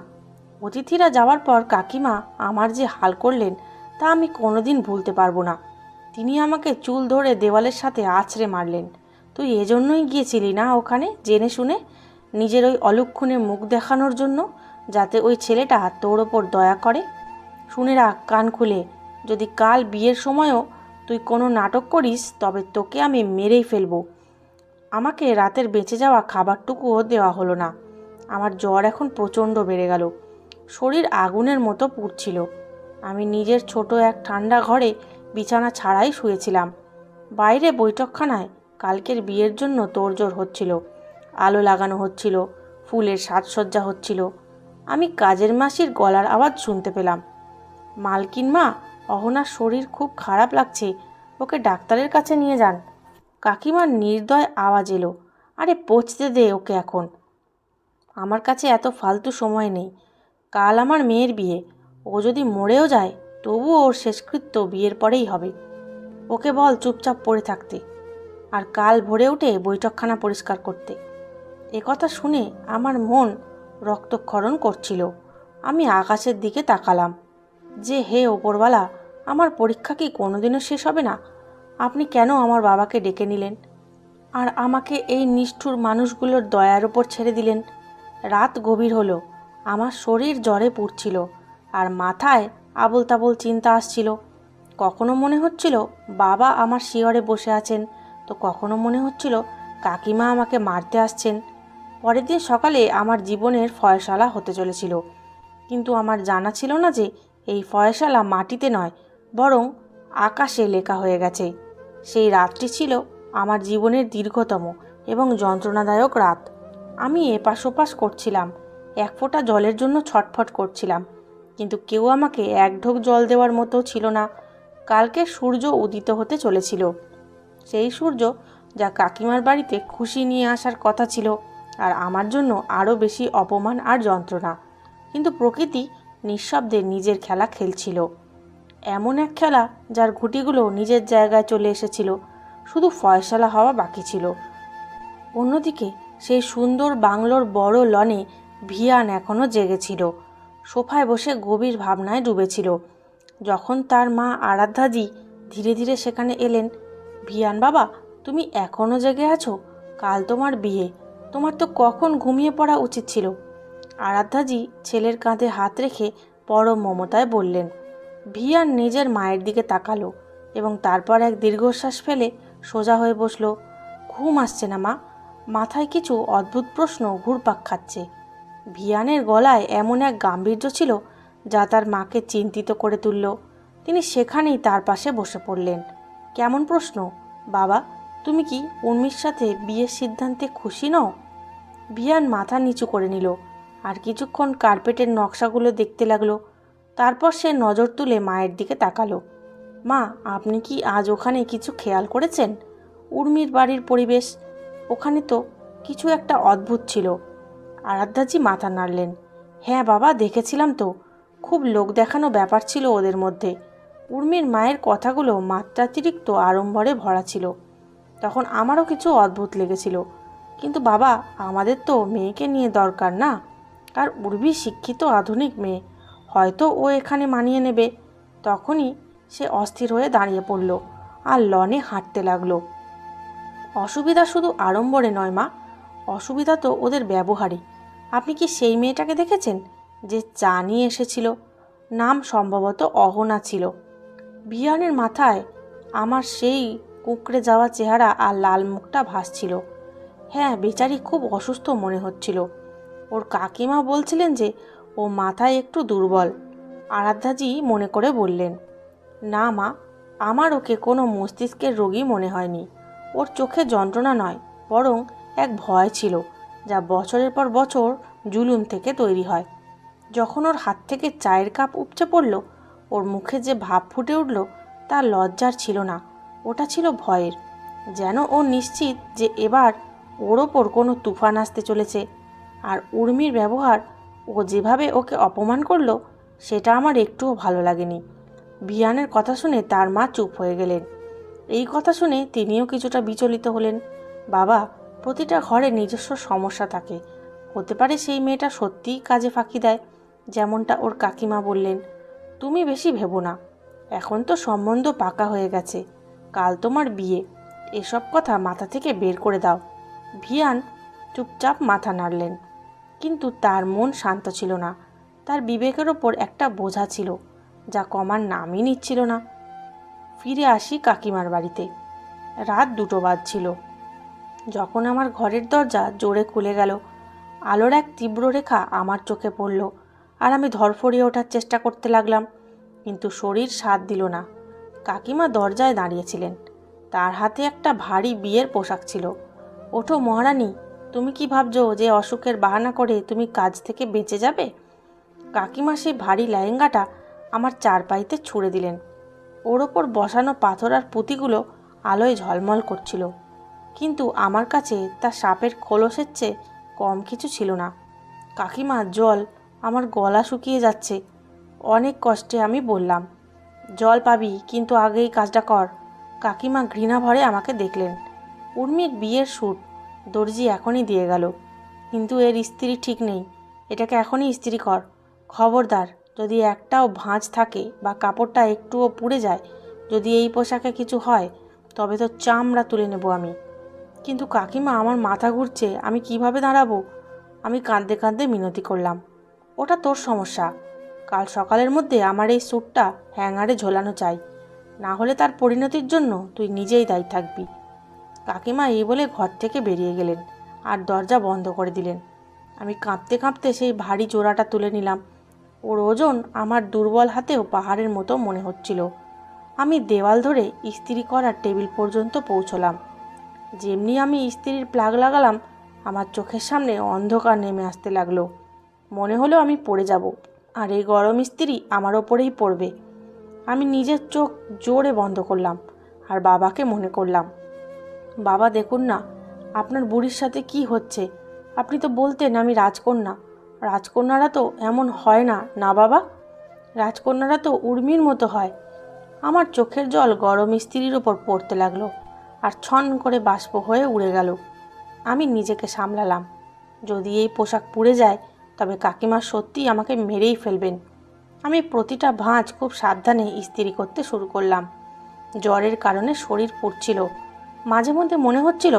অতিথিরা যাওয়ার পর কাকিমা আমার যে হাল করলেন তা আমি কোনোদিন ভুলতে পারবো না। তিনি আমাকে চুল ধরে দেওয়ালের সাথে আছড়ে মারলেন। তুই এজন্যই গিয়েছিলি না ওখানে, জেনে শুনে, নিজের ওই অলক্ষণে মুখ দেখানোর জন্য, যাতে ওই ছেলেটা তোর ওপর দয়া করে? শুনে রাখ কান খুলে, যদি কাল বিয়ের সময়ও তুই কোনো নাটক করিস তবে তোকে আমি মেরেই ফেলবো। আমাকে রাতের বেঁচে যাওয়া খাবারটুকুও দেওয়া হলো না। আমার জ্বর এখন প্রচণ্ড বেড়ে গেল, শরীর আগুনের মতো পুড়ছিল। আমি নিজের ছোট এক ঠান্ডা ঘরে বিছানা ছাড়াই শুয়েছিলাম। বাইরে বৈঠকখানায় কালকের বিয়ের জন্য তোড়জোড় হচ্ছিল, আলো লাগানো হচ্ছিল, ফুলের সাজসজ্জা হচ্ছিল। আমি কাজের মাসির গলার আওয়াজ শুনতে পেলাম, মালকিন মা, অহনার শরীর খুব খারাপ লাগছে, ওকে ডাক্তারের কাছে নিয়ে যান। কাকিমার নির্দয় আওয়াজ এলো, আরে পচতে দে ওকে এখন, আমার কাছে এত ফালতু সময় নেই। কাল আমার মেয়ের বিয়ে, ও যদি মরেও যায় তবুও ওর শেষকৃত্য বিয়ের পরেই হবে। ওকে বল চুপচাপ পড়ে থাকতে, আর কাল ভোরে উঠে বৈঠকখানা পরিষ্কার করতে। একথা শুনে আমার মন রক্তক্ষরণ করছিল। আমি আকাশের দিকে তাকালাম, যে হে ওপরওয়ালা, আমার পরীক্ষা কি কোনোদিনও শেষ হবে না? আপনি কেন আমার বাবাকে ডেকে নিলেন আর আমাকে এই নিষ্ঠুর মানুষগুলোর দয়ার ওপর ছেড়ে দিলেন? রাত গভীর হলো, আমার শরীর জ্বরে পুড়ছিল, আর মাথায় আবোল তাবোল চিন্তা আসছিল। কখনো মনে হচ্ছিল বাবা আমার শিয়রে বসে আছেন, তো কখনো মনে হচ্ছিল কাকিমা আমাকে মারতে আসছেন। পরের দিন সকালে আমার জীবনের ফয়সালা হতে চলেছিল, কিন্তু আমার জানা ছিল না যে এই ফয়সালা মাটিতে নয়, বরং আকাশে লেখা হয়ে গেছে। সেই রাতটি ছিল আমার জীবনের দীর্ঘতম এবং যন্ত্রণাদায়ক রাত। আমি এপাশ ওপাশ করছিলাম, এক ফোঁটা জলের জন্য ছটফট করছিলাম, কিন্তু কেউ আমাকে এক ঢোক জল দেওয়ার মতো ছিল না। কালকে সূর্য উদিত হতে চলেছিল, সেই সূর্য যা কাকিমার বাড়িতে খুশি নিয়ে আসার কথা ছিল, আর আমার জন্য আরও বেশি অপমান আর যন্ত্রণা। কিন্তু প্রকৃতি নিঃশব্দে নিজের খেলা খেলছিল, এমন এক খেলা যার ঘুঁটিগুলো নিজের জায়গায় চলে এসেছিল, শুধু ফয়সালা হওয়া বাকি ছিল। অন্যদিকে সেই সুন্দর বাংলোর বড় লনে ভিয়ান এখনও জেগেছিল, সোফায় বসে গভীর ভাবনায় ডুবেছিল। যখন তার মা আরাধ্যাজি ধীরে ধীরে সেখানে এলেন, ভিয়ান বাবা, তুমি এখনও জেগে আছো? কাল তোমার বিয়ে, তোমার তো কখন ঘুমিয়ে পড়া উচিত ছিল। আরাধ্যাজি ছেলের কাঁধে হাত রেখে পরম মমতায় বললেন। ভিয়ান নিজের মায়ের দিকে তাকালো এবং তারপর এক দীর্ঘশ্বাস ফেলে সোজা হয়ে বসল। ঘুম আসছে না মা, মাথায় কিছু অদ্ভুত প্রশ্ন ঘুরপাক খাচ্ছে। ভিয়ানের গলায় এমন এক গাম্ভীর্য ছিল যা তার মাকে চিন্তিত করে তুলল। তিনি সেখানেই তার পাশে বসে পড়লেন। কেমন প্রশ্ন বাবা? তুমি কি উর্মির সাথে বিয়ের সিদ্ধান্তে খুশি নও? ভিয়ান মাথা নিচু করে নিল আর কিছুক্ষণ কার্পেটের নকশাগুলো দেখতে লাগলো। তারপর সে নজর তুলে মায়ের দিকে তাকালো। মা, আপনি কি আজ ওখানে কিছু খেয়াল করেছেন? উর্মির বাড়ির পরিবেশ, ওখানে তো কিছু একটা অদ্ভুত ছিল। আরাধ্যাজি মাথা নাড়লেন। হ্যাঁ বাবা, দেখেছিলাম তো, খুব লোক দেখানো ব্যাপার ছিল ওদের মধ্যে। উর্মির মায়ের কথাগুলো মাত্রাতিরিক্ত আড়ম্বরে ভরা ছিল। তখন আমারও কিছু অদ্ভুত লেগেছিল, কিন্তু বাবা, আমাদের তো মেয়েকে নিয়ে দরকার না? আর উর্মি শিক্ষিত আধুনিক মেয়ে, হয়তো ও এখানে মানিয়ে নেবে। তখনই সে অস্থির হয়ে দাঁড়িয়ে পড়ল আর লনে হাঁটতে লাগলো। অসুবিধা শুধু আড়ম্বরে নয় মা, অসুবিধা তো ওদের ব্যবহারে। আপনি কি সেই মেয়েটাকে দেখেছেন যে চা নিয়ে এসেছিল? নাম সম্ভবত অহনা ছিল। ভিয়ানের মাথায় আমার সেই কুঁকড়ে যাওয়া চেহারা আর লাল মুখটা ভাসছিল। হ্যাঁ, বেচারি খুব অসুস্থ মনে হচ্ছিল। ওর কাকিমা বলছিলেন যে ও মাথায় একটু দুর্বল। আরাধ্যাজি মনে করে বললেন, না মা, আমার ওকে কোনো মস্তিষ্কের রোগী মনে হয়নি। ওর চোখে যন্ত্রণা নয়, বরং এক ভয় ছিল, যা বছরের পর বছর জুলুম থেকে তৈরি হয়। যখন ওর হাত থেকে চায়ের কাপ উপচে পড়ল, ওর মুখে যে ভাব ফুটে উঠল তা লজ্জার ছিল না, ওটা ছিল ভয়ের। যেন ও নিশ্চিত যে এবার ওর ওপর কোনো তুফান আসতে চলেছে। আর উর্মির ব্যবহার, ও যেভাবে ওকে অপমান করলো, সেটা আমার একটুও ভালো লাগেনি। ভিয়ানের কথা শুনে তার মা চুপ হয়ে গেলেন। এই কথা শুনে তিনিও কিছুটা বিচলিত হলেন। বাবা, প্রতিটা ঘরে নিজস্ব সমস্যা থাকে, হতে পারে সেই মেয়েটা সত্যিই কাজে ফাঁকি দেয়, যেমনটা ওর কাকিমা বললেন, তুমি বেশি ভেবো না, এখন তো সম্বন্ধ পাকা হয়ে গেছে, কাল তোমার বিয়ে, এসব কথা মাথা থেকে বের করে দাও। ভিয়ান চুপচাপ মাথা নাড়লেন, কিন্তু তার মন শান্ত ছিল না। তার বিবেকের ওপর একটা বোঝা ছিল, যা কমার নামই নিচ্ছিল না। ফিরে আসি কাকিমার বাড়িতে। রাত 2টো বাজছিল যখন আমার ঘরের দরজা জোরে খুলে গেল। আলোর এক তীব্র রেখা আমার চোখে পড়ল, আর আমি ধরফড়িয়ে ওঠার চেষ্টা করতে লাগলাম, কিন্তু শরীর সাথ দিল না। কাকিমা দরজায় দাঁড়িয়েছিলেন, তার হাতে একটা ভারী বিয়ের পোশাক ছিল। ওঠো মহারানী, তুমি কি ভাবছো যে অসুখের বাহানা করে তুমি কাজ থেকে বেঁচে যাবে? কাকিমা সেই ভারী লেহেঙ্গাটা আমার চারপাইতে ছুঁড়ে দিলেন। ওর ওপর বসানো পাথর আর পুঁতিগুলো আলোয় ঝলমল করছিল, কিন্তু আমার কাছে তা সাপের খোলসের চেয়ে কম কিছু ছিল না। কাকিমা, জল, আমার গলা শুকিয়ে যাচ্ছে। অনেক কষ্টে আমি বললাম, জল পাবি, কিন্তু আগেই কাজটা কর। কাকিমা ঘৃণা ভরে আমাকে দেখলেন। উর্মির বিয়ের স্যুট দর্জি এখনই দিয়ে গেল, কিন্তু এর ইস্ত্রি ঠিক নেই, এটাকে এখনই ইস্ত্রি কর। খবরদার, যদি একটাও ভাঁজ থাকে বা কাপড়টা একটুও পুড়ে যায়, যদি এই পোশাকে কিছু হয়, তবে তো চামড়া তুলে নেব আমি। কিন্তু কাকিমা, আমার মাথা ঘুরছে, আমি কিভাবে দাঁড়াবো? আমি কাঁদতে কাঁদতে মিনতি করলাম, ওটা তোর সমস্যা। কাল সকালের মধ্যে আমার এই স্যুটটা হ্যাঙ্গারে ঝোলানো চাই, না হলে তার পরিণতির জন্য তুই নিজেই দায়ী থাকবি। কাকিমা এই বলে ঘর থেকে বেরিয়ে গেলেন আর দরজা বন্ধ করে দিলেন। আমি কাঁপতে কাঁপতে সেই ভারী জোড়াটা তুলে নিলাম। ওর ওজন আমার দুর্বল হাতেও পাহাড়ের মতো মনে হচ্ছিল। আমি দেওয়াল ধরে ইস্ত্রি করার টেবিল পর্যন্ত পৌঁছলাম। যেমনি আমি ইস্ত্রির প্লাগ লাগালাম, আমার চোখের সামনে অন্ধকার নেমে আসতে লাগলো। মনে হলো আমি পড়ে যাব, আর এই গরম ইস্ত্রি আমার ওপরেই পড়বে। আমি নিজের চোখ জোরে বন্ধ করলাম আর বাবাকে মনে করলাম, বাবা দেখুন না, আপনার বুড়ির সাথে কি হচ্ছে। আপনি তো বলতেন আমি রাজকন্যা, রাজকন্যারা তো এমন হয় না, না বাবা? রাজকন্যারা তো উর্মির মতো হয়। আমার চোখের জল গরম ইস্ত্রির ওপর পড়তে লাগলো আর ছন করে বাষ্প হয়ে উড়ে গেল। আমি নিজেকে সামলালাম, যদি এই পোশাক পুড়ে যায় তবে কাকিমা সত্যিই আমাকে মেরেই ফেলবেন। আমি প্রতিটা ভাঁজ খুব সাবধানে ইস্ত্রি করতে শুরু করলাম। জ্বরের কারণে শরীর পুড়ছিল। মাঝে মধ্যে মনে হচ্ছিল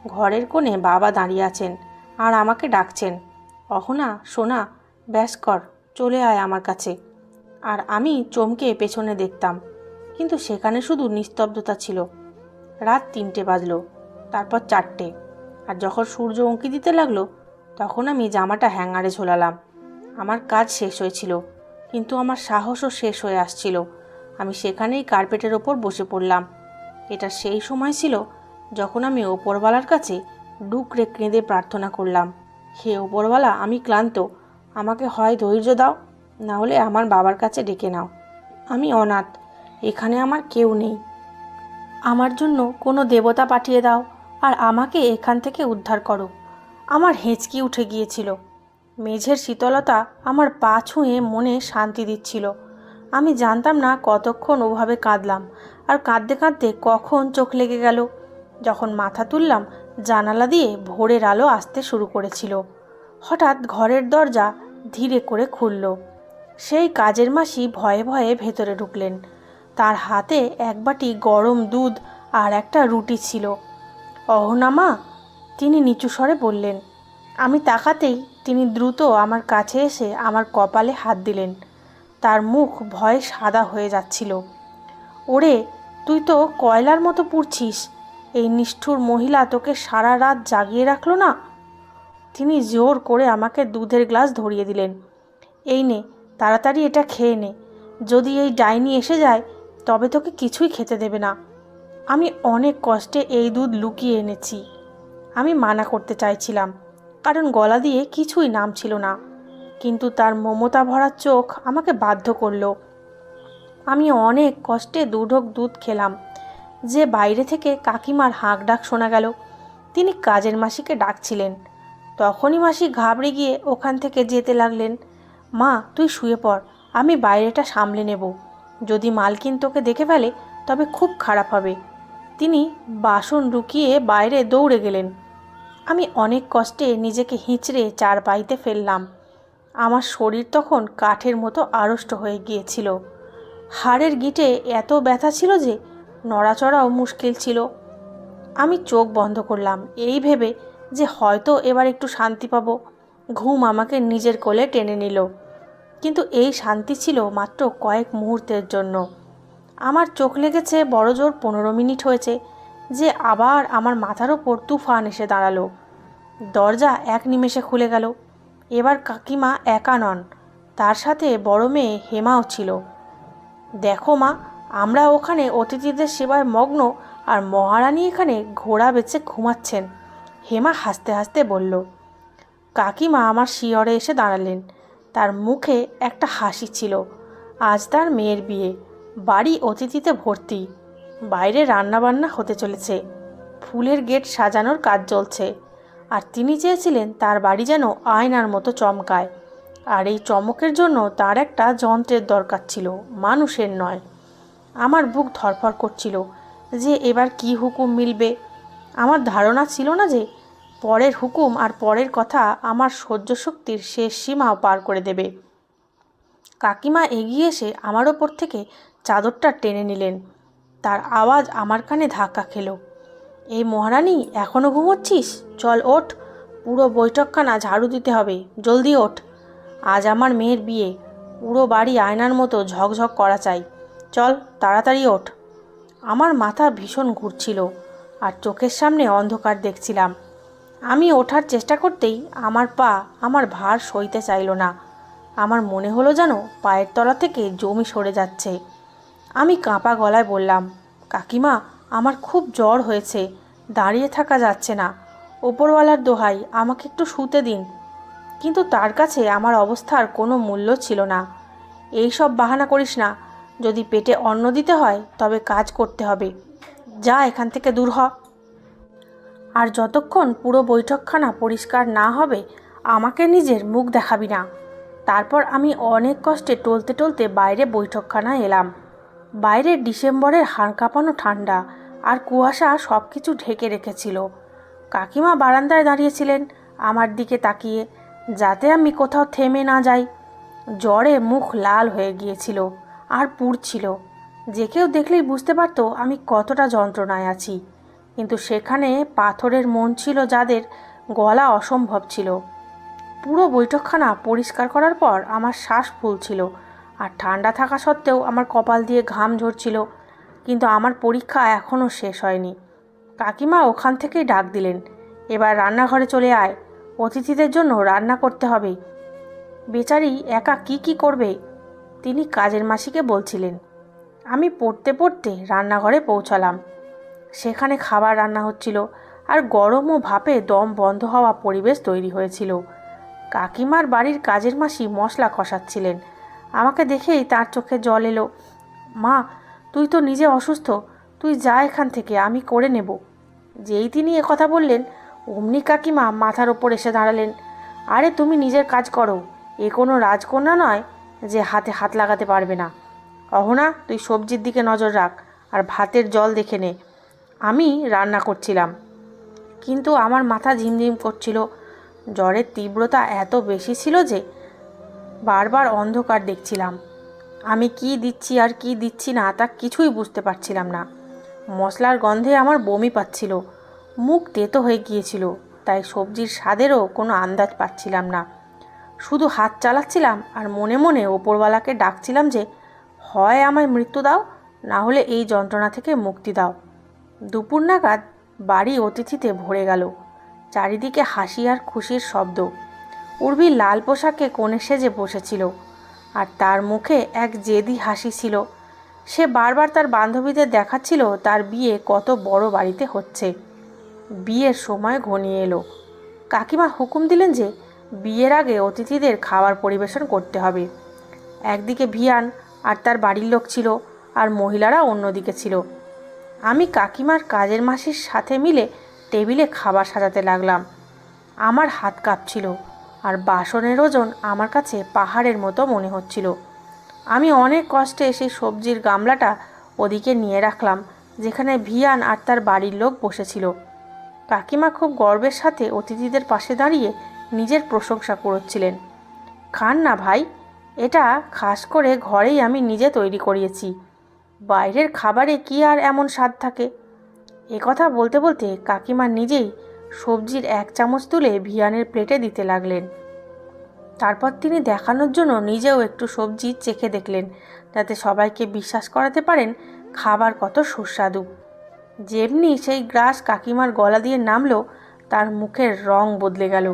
ঘরের কোণে বাবা দাঁড়িয়ে আছেন আর আমাকে ডাকছেন, অহনা সোনা, ব্যাস কর, চলে আয় আমার কাছে। আর আমি চমকে পেছনে দেখতাম, কিন্তু সেখানে শুধু নিস্তব্ধতা ছিল। রাত 3টে বাজলো, তারপর 4টে, আর যখন সূর্য উঁকি দিতে লাগলো তখন আমি জামাটা হ্যাঙ্গারে ঝোলালাম। আমার কাজ শেষ হয়েছিল, কিন্তু আমার সাহসও শেষ হয়ে আসছিল। আমি সেখানেই কার্পেটের ওপর বসে পড়লাম। এটা সেই সময় ছিল যখন আমি ওপরওয়ালার কাছে ডুকরে কেঁদে প্রার্থনা করলাম, হে ওপরওয়ালা, আমি ক্লান্ত, আমাকে হয় ধৈর্য দাও, না হলে আমার বাবার কাছে ডেকে নাও। আমি অনাথ, এখানে আমার কেউ নেই। আমার জন্য কোনো দেবতা পাঠিয়ে দাও আর আমাকে এখান থেকে উদ্ধার করো। আমার হেঁচকি উঠে গিয়েছিল। মেঝের শীতলতা আমার পা ছুঁয়ে মনে শান্তি দিচ্ছিল। আমি জানতাম না কতক্ষণ ওভাবে কাঁদলাম, আর কাঁদতে কাঁদতে কখন চোখ লেগে গেল। যখন মাথা তুললাম, জানালা দিয়ে ভোরের আলো আসতে শুরু করেছিল। হঠাৎ ঘরের দরজা ধীরে করে খুলল। সেই কাজের মাসি ভয়ে ভয়ে ভেতরে ঢুকলেন। তার হাতে এক বাটি গরম দুধ আর একটা রুটি ছিল। অহনা মা, তিনি নিচু স্বরে বললেন। আমি তাকাতেই তিনি দ্রুত আমার কাছে এসে আমার কপালে হাত দিলেন। তার মুখ ভয়ে সাদা হয়ে যাচ্ছিল। ওরে, তুই তো কয়লার মতো পুড়ছিস, এই নিষ্ঠুর মহিলা তোকে সারা রাত জাগিয়ে রাখলো না? তিনি জোর করে আমাকে দুধের গ্লাস ধরিয়ে দিলেন। এই নে, তাড়াতাড়ি এটা খেয়ে নে, যদি এই ডাইনি এসে যায় তবে তোকে কিছুই খেতে দেবে না। আমি অনেক কষ্টে এই দুধ লুকিয়ে এনেছি। আমি মানা করতে চাইছিলাম, কারণ গলা দিয়ে কিছুই নামছিল না, কিন্তু তার মমতা ভরা চোখ আমাকে বাধ্য করলো। আমি অনেক কষ্টে 2 ঢোক দুধ খেলাম। যে বাইরে থেকে কাকিমার হাঁক ডাক শোনা গেল। তিনি কাজের মাসিকে ডাকছিলেন। তখনই মাসি ঘাবড়ে গিয়ে ওখান থেকে যেতে লাগলেন। মা, তুই শুয়ে পড়, আমি বাইরেটা সামলে নেব। যদি মালকিন তোকে দেখে ফেলে তবে খুব খারাপ হবে। তিনি বাসন রুকিয়ে বাইরে দৌড়ে গেলেন। আমি অনেক কষ্টে নিজেকে হিঁচড়ে চারপাইতে ফেললাম। আমার শরীর তখন কাঠের মতো আড়ষ্ট হয়ে গিয়েছিল। হাড়ের গিঁটে এত ব্যথা ছিল যে নড়াচড়াও মুশকিল ছিল। আমি চোখ বন্ধ করলাম এই ভেবে যে হয়তো এবার একটু শান্তি পাবো। ঘুম আমাকে নিজের কোলে টেনে নিল, কিন্তু এই শান্তি ছিল মাত্র কয়েক মুহূর্তের জন্য। আমার চোখ লেগেছে বড়জোর 15 মিনিট হয়েছে যে আবার আমার মাথার ওপর তুফান এসে দাঁড়ালো। দরজা এক নিমেষে খুলে গেল। এবার কাকিমা একা নন, তার সাথে বড় মেয়ে হেমাও ছিল। দেখো মা, আমরা ওখানে অতিথিদের সেবায় মগ্ন, আর মহারানী এখানে ঘোড়া বেচে ঘুমাচ্ছেন। হেমা হাসতে হাসতে বলল। কাকিমা আমার শিয়রে এসে দাঁড়ালেন। তার মুখে একটা হাসি ছিল। আজ তার মেয়ের বিয়ে, বাড়ি অতিথিতে ভর্তি, বাইরে রান্নাবান্না হতে চলেছে, ফুলের গেট সাজানোর কাজ চলছে, আর তিনি চেয়েছিলেন তার বাড়ি যেন আয়নার মতো চমকায়। আর এই চমকের জন্য তার একটা যন্ত্রের দরকার ছিল, মানুষের নয়। আমার বুক ধড়ফড় করছিল যে এবার কি হুকুম মিলবে। আমার ধারণা ছিল না যে পরের হুকুম আর পরের কথা আমার সহ্য শক্তির শেষ সীমাও পার করে দেবে। কাকিমা এগিয়ে এসে আমার ওপর থেকে চাদরটা টেনে নিলেন। তার আওয়াজ আমার কানে ধাক্কা খেলো। এই মহারানী, এখনও ঘুমোচ্ছিস? চল ওঠ, পুরো বৈঠকখানা ঝাড়ু দিতে হবে, জলদি ওঠ। আজ আমার মেয়ের বিয়ে, পুরো বাড়ি আয়নার মতো ঝকঝক করা চাই, চল তাড়াতাড়ি ওঠ। আমার মাথা ভীষণ ঘুরছিল আর চোখের সামনে অন্ধকার দেখছিলাম। আমি ওঠার চেষ্টা করতেই আমার পা আমার ভার সইতে চাইল না। আমার মনে হলো যেন পায়ের তলা থেকে জমি সরে যাচ্ছে। আমি কাঁপা গলায় বললাম, কাকিমা, আমার খুব জ্বর হয়েছে, দাঁড়িয়ে থাকা যাচ্ছে না, ওপরওয়ালার দোহাই আমাকে একটু শুতে দিন। কিন্তু তার কাছে আমার অবস্থার কোনো মূল্য ছিল না। এই সব বাহানা করিস না, যদি পেটে অন্ন দিতে হয় তবে কাজ করতে হবে, যা এখান থেকে দূর হ। আর যতক্ষণ পুরো বৈঠকখানা পরিষ্কার না হবে আমাকে নিজের মুখ দেখাবি না। তারপর আমি অনেক কষ্টে টলতে টলতে বাইরে বৈঠকখানায় এলাম। বাইরে ডিসেম্বরের হাড় কাঁপানো ঠান্ডা আর কুয়াশা সব কিছু ঢেকে রেখেছিল। কাকিমা বারান্দায় দাঁড়িয়েছিলেন আমার দিকে তাকিয়ে, যাতে আমি কোথাও থেমে না যাই। জ্বরে মুখ লাল হয়ে গিয়েছিল আর পুড়ছিল। যে কেউ দেখলেই বুঝতে পারত আমি কতটা যন্ত্রণায় আছি। কিন্তু সেখানে পাথরের মন ছিল যাদের গলা অসম্ভব ছিল। পুরো বৈঠকখানা পরিষ্কার করার পর আমার শ্বাস ফুলছিল আর ঠান্ডা থাকা সত্ত্বেও আমার কপাল দিয়ে ঘাম ঝরছিল। কিন্তু আমার পরীক্ষা এখনও শেষ হয়নি। কাকিমা ওখান থেকেই ডাক দিলেন, এবার রান্নাঘরে চলে আয়, অতিথিদের জন্য রান্না করতে হবে। বেচারি একা কি করবে, তিনি কাজের মাসিকে বলছিলেন। আমি পড়তে পড়তে রান্নাঘরে পৌঁছালাম। সেখানে খাবার রান্না হচ্ছিল আর গরম ও ভাপে দম বন্ধ হওয়া পরিবেশ তৈরি হয়েছিল। কাকিমার বাড়ির কাজের মাসি মশলা কষাচ্ছিলেন। আমাকে দেখেই তার চোখে জল এলো। মা, তুই তো নিজে অসুস্থ, তুই যা এখান থেকে, আমি করে নেব। যেই তিনি কথা বললেন অমনি কাকিমা মাথার ওপর এসে দাঁড়ালেন। আরে তুমি নিজের কাজ করো, এ কোনো রাজকন্যা নয় যে হাতে হাত লাগাতে পারবে না। অহনা, তুই সবজির দিকে নজর রাখ আর ভাতের জল দেখে নে। আমি রান্না করছিলাম, কিন্তু আমার মাথা ঝিমঝিম করছিল। জ্বরের তীব্রতা এত বেশি ছিল যে বারবার অন্ধকার দেখছিলাম। আমি কি দিচ্ছি আর কি দিচ্ছি না তা কিছুই বুঝতে পারছিলাম না। মশলার গন্ধে আমার বমি পাচ্ছিল, মুখ তেতো হয়ে গিয়েছিল, তাই সবজির স্বাদেরও কোনো আন্দাজ পাচ্ছিলাম না। শুধু হাত চালাচ্ছিলাম আর মনে মনে ওপরওয়ালাকে ডাকছিলাম যে হয় আমায় মৃত্যু দাও, না হলে এই যন্ত্রণা থেকে মুক্তি দাও। দুপুর নাগাদ বাড়ি অতিথিতে ভরে গেল। চারিদিকে হাসি আর খুশির শব্দ। উর্বি লাল পোশাকে কনে সেজে বসেছিল আর তার মুখে এক জেদি হাসি ছিল। সে বারবার তার বান্ধবীদের দেখাচ্ছিল তার বিয়ে কত বড় বাড়িতে হচ্ছে। বিয়ের সময় ঘনিয়ে এলো। কাকিমা হুকুম দিলেন যে বিয়ের আগে অতিথিদের খাবার পরিবেশন করতে হবে। একদিকে ভিয়ান আর তার বাড়ির লোক ছিল, আর মহিলারা অন্যদিকে ছিল। আমি কাকিমার কাজের মাসির সাথে মিলে টেবিলে খাবার সাজাতে লাগলাম। আমার হাত কাঁপছিল আর বাসনের ওজন আমার কাছে পাহাড়ের মতো মনে হচ্ছিল। আমি অনেক কষ্টে সেই সবজির গামলাটা ওদিকে নিয়ে রাখলাম যেখানে ভিয়ান আর তার বাড়ির লোক বসেছিল। কাকিমা খুব গর্বের সাথে অতিথিদের পাশে দাঁড়িয়ে নিজের প্রশংসা করছিলেন। খান না ভাই, এটা খাস করে ঘরেই আমি নিজে তৈরি করিয়েছি। বাইরের খাবারে কি আর এমন স্বাদ থাকে। এ কথা বলতে বলতে কাকিমা নিজেই সবজির 1 চামচ তুলে ভিয়ানের প্লেটে দিতে লাগলেন। তারপর তিনি দেখানোর জন্য নিজেও একটু সবজি চেখে দেখলেন, যাতে সবাইকে বিশ্বাস করাতে পারেন খাবার কত সুস্বাদু। যেমনি সেই গ্রাস কাকিমার গলা দিয়ে নামলো, তার মুখের রং বদলে গেল।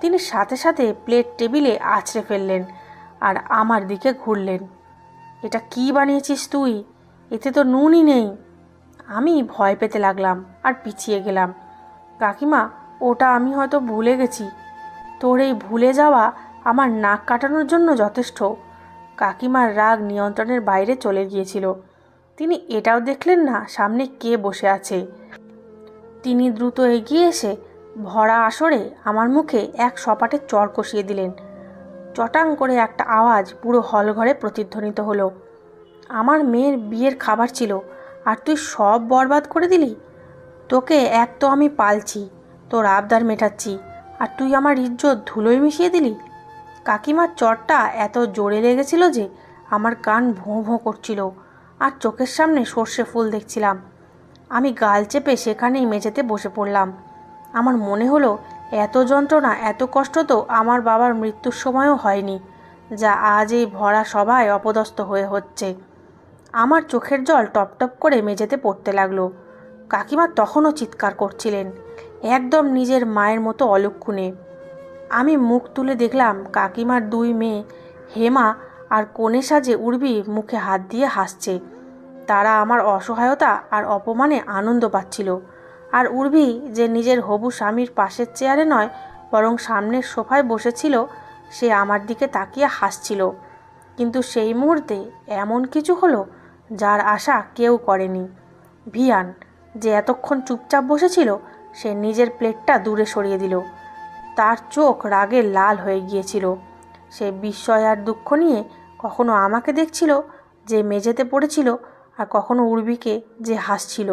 তিনি সাথে সাথে প্লেট টেবিলে আছড়ে ফেললেন আর আমার দিকে ঘুরলেন। এটা কি বানিয়েছিস তুই? এতে তো নুনই নেই। আমি ভয় পেতে লাগলাম আর পিছিয়ে গেলাম। কাকিমা, ওটা আমি হয়তো ভুলে গেছি। তোর এই ভুলে যাওয়া আমার নাক কাটানোর জন্য যথেষ্ট। কাকিমার রাগ নিয়ন্ত্রণের বাইরে চলে গিয়েছিল। তিনি এটাও দেখলেন না সামনে কে বসে আছে। তিনি দ্রুত এগিয়ে এসে ভরা আসরে আমার মুখে এক সপাটে চড় কষিয়ে দিলেন। চটাং করে একটা আওয়াজ পুরো হলঘরে প্রতিধ্বনিত হলো। আমার মেয়ের বিয়ের খাবার ছিল, আর তুই সব বরবাদ করে দিলি। তোকে এক তো আমি পালছি, তোর আবদার মেটাচ্ছি, আর তুই আমার ইজ্জত ধুলোয় মিশিয়ে দিলি। কাকিমার চড়টা এত জোরে লেগেছিল যে আমার কান ভোঁ ভোঁ করছিল, আর চোখের সামনে সর্ষে ফুল দেখছিলাম। আমি গাল চেপে সেখানেই মেঝেতে বসে পড়লাম। আমার মনে হলো এত যন্ত্রণা, এত কষ্ট তো আমার বাবার মৃত্যুর সময়ও হয়নি, যা আজ এই ভরা সভায় অপদস্থ হয়ে হচ্ছে। আমার চোখের জল টপটপ করে মেঝেতে পড়তে লাগলো। কাকিমা তখনও চিৎকার করছিলেন, একদম নিজের মায়ের মতো অলক্ষণে। আমি মুখ তুলে দেখলাম কাকিমার 2 মেয়ে হেমা আর কনে সাজে উর্বি মুখে হাত দিয়ে হাসছে। তারা আমার অসহায়তা আর অপমানে আনন্দ পাচ্ছিল। আর উর্বি, যে নিজের হবু স্বামীর পাশের চেয়ারে নয় বরং সামনের সোফায় বসেছিল, সে আমার দিকে তাকিয়ে হাসছিল। কিন্তু সেই মুহূর্তে এমন কিছু হলো যার আশা কেউ করেনি। ভিয়ান, যে এতক্ষণ চুপচাপ বসেছিল, সে নিজের প্লেটটা দূরে সরিয়ে দিল। তার চোখ রাগে লাল হয়ে গিয়েছিল। সে বিস্ময় আর দুঃখ নিয়ে কখনো আমাকে দেখছিল, যে মেঝেতে পড়েছিল, আর কখনো উর্বিকে, যে হাসছিল।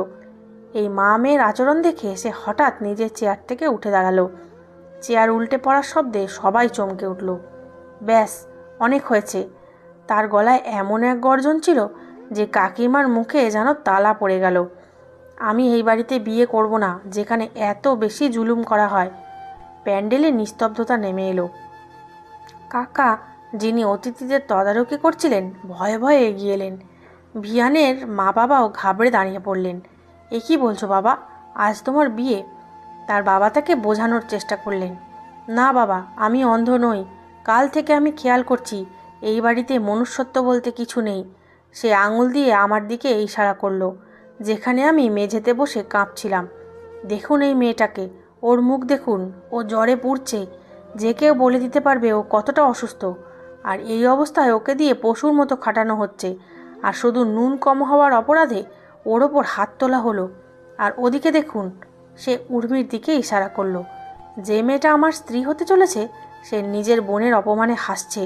এই মা মেয়ের আচরণ দেখে সে হঠাৎ নিজের চেয়ার থেকে উঠে দাঁড়ালো। চেয়ার উল্টে পড়ার শব্দে সবাই চমকে উঠল। ব্যাস, অনেক হয়েছে। তার গলায় এমন এক গর্জন ছিল যে কাকিমার মুখে যেন তালা পড়ে গেল। আমি এই বাড়িতে বিয়ে করব না, যেখানে এত বেশি জুলুম করা হয়। প্যান্ডেলে নিস্তব্ধতা নেমে এলো। কাকা, যিনি অতিথিদের তদারকি করছিলেন, ভয়ে ভয়ে এগিয়ে এলেন। ভিয়ানের মা বাবাও ঘাবড়ে দাঁড়িয়ে পড়লেন। এ কী বলছো বাবা? আজ তোমার বিয়ে? তার বাবা তাকে বোঝানোর চেষ্টা করলেন। না বাবা, আমি অন্ধ নই। কাল থেকে আমি খেয়াল করছি এই বাড়িতে মনুষ্যত্ব বলতে কিছু নেই। সে আঙুল দিয়ে আমার দিকে ইশারা করলো, যেখানে আমি মেঝেতে বসে কাঁপছিলাম। দেখুন এই মেয়েটাকে, ওর মুখ দেখুন, ও জ্বরে পুড়ছে। যে কেউ বলে দিতে পারবে ও কতটা অসুস্থ। আর এই অবস্থায় ওকে দিয়ে পশুর মতো খাটানো হচ্ছে, আর শুধু নুন কম হওয়ার অপরাধে ওর ওপর হাত তোলা হলো। আর ওদিকে দেখুন, সে উর্মির দিকে ইশারা করলো। যে মেয়েটা আমার স্ত্রী হতে চলেছে, সে নিজের বোনের অপমানে হাসছে।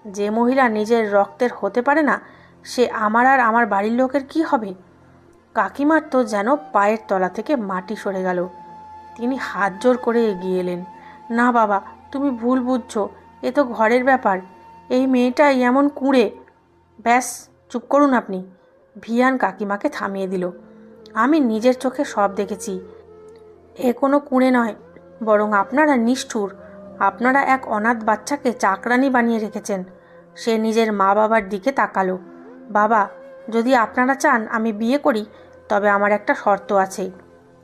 যে মহিলা নিজের রক্তের হতে পারে না, সে আমার আর আমার বাড়ির লোকের কি হবে? কাকিমার তো যেন পায়ের তলা থেকে মাটি সরে গেল। তিনি হাত জোর করে এগিয়ে এলেন। না বাবা, তুমি ভুল বুঝছো। এ তো ঘরের ব্যাপার। এই মেয়েটাই এমন কুঁড়ে। ব্যাস, চুপ করুন আপনি। ভিয়ান কাকিমাকে থামিয়ে দিল। আমি নিজের চোখে সব দেখেছি। এ কোনো কুঁড়ে নয়, বরং আপনারা নিষ্ঠুর। আপনারা এক অনাথ বাচ্চাকে চাকরানি বানিয়ে রেখেছেন। সে নিজের মা বাবার দিকে তাকালো। বাবা, যদি আপনারা চান আমি বিয়ে করি, তবে আমার একটা শর্ত আছে।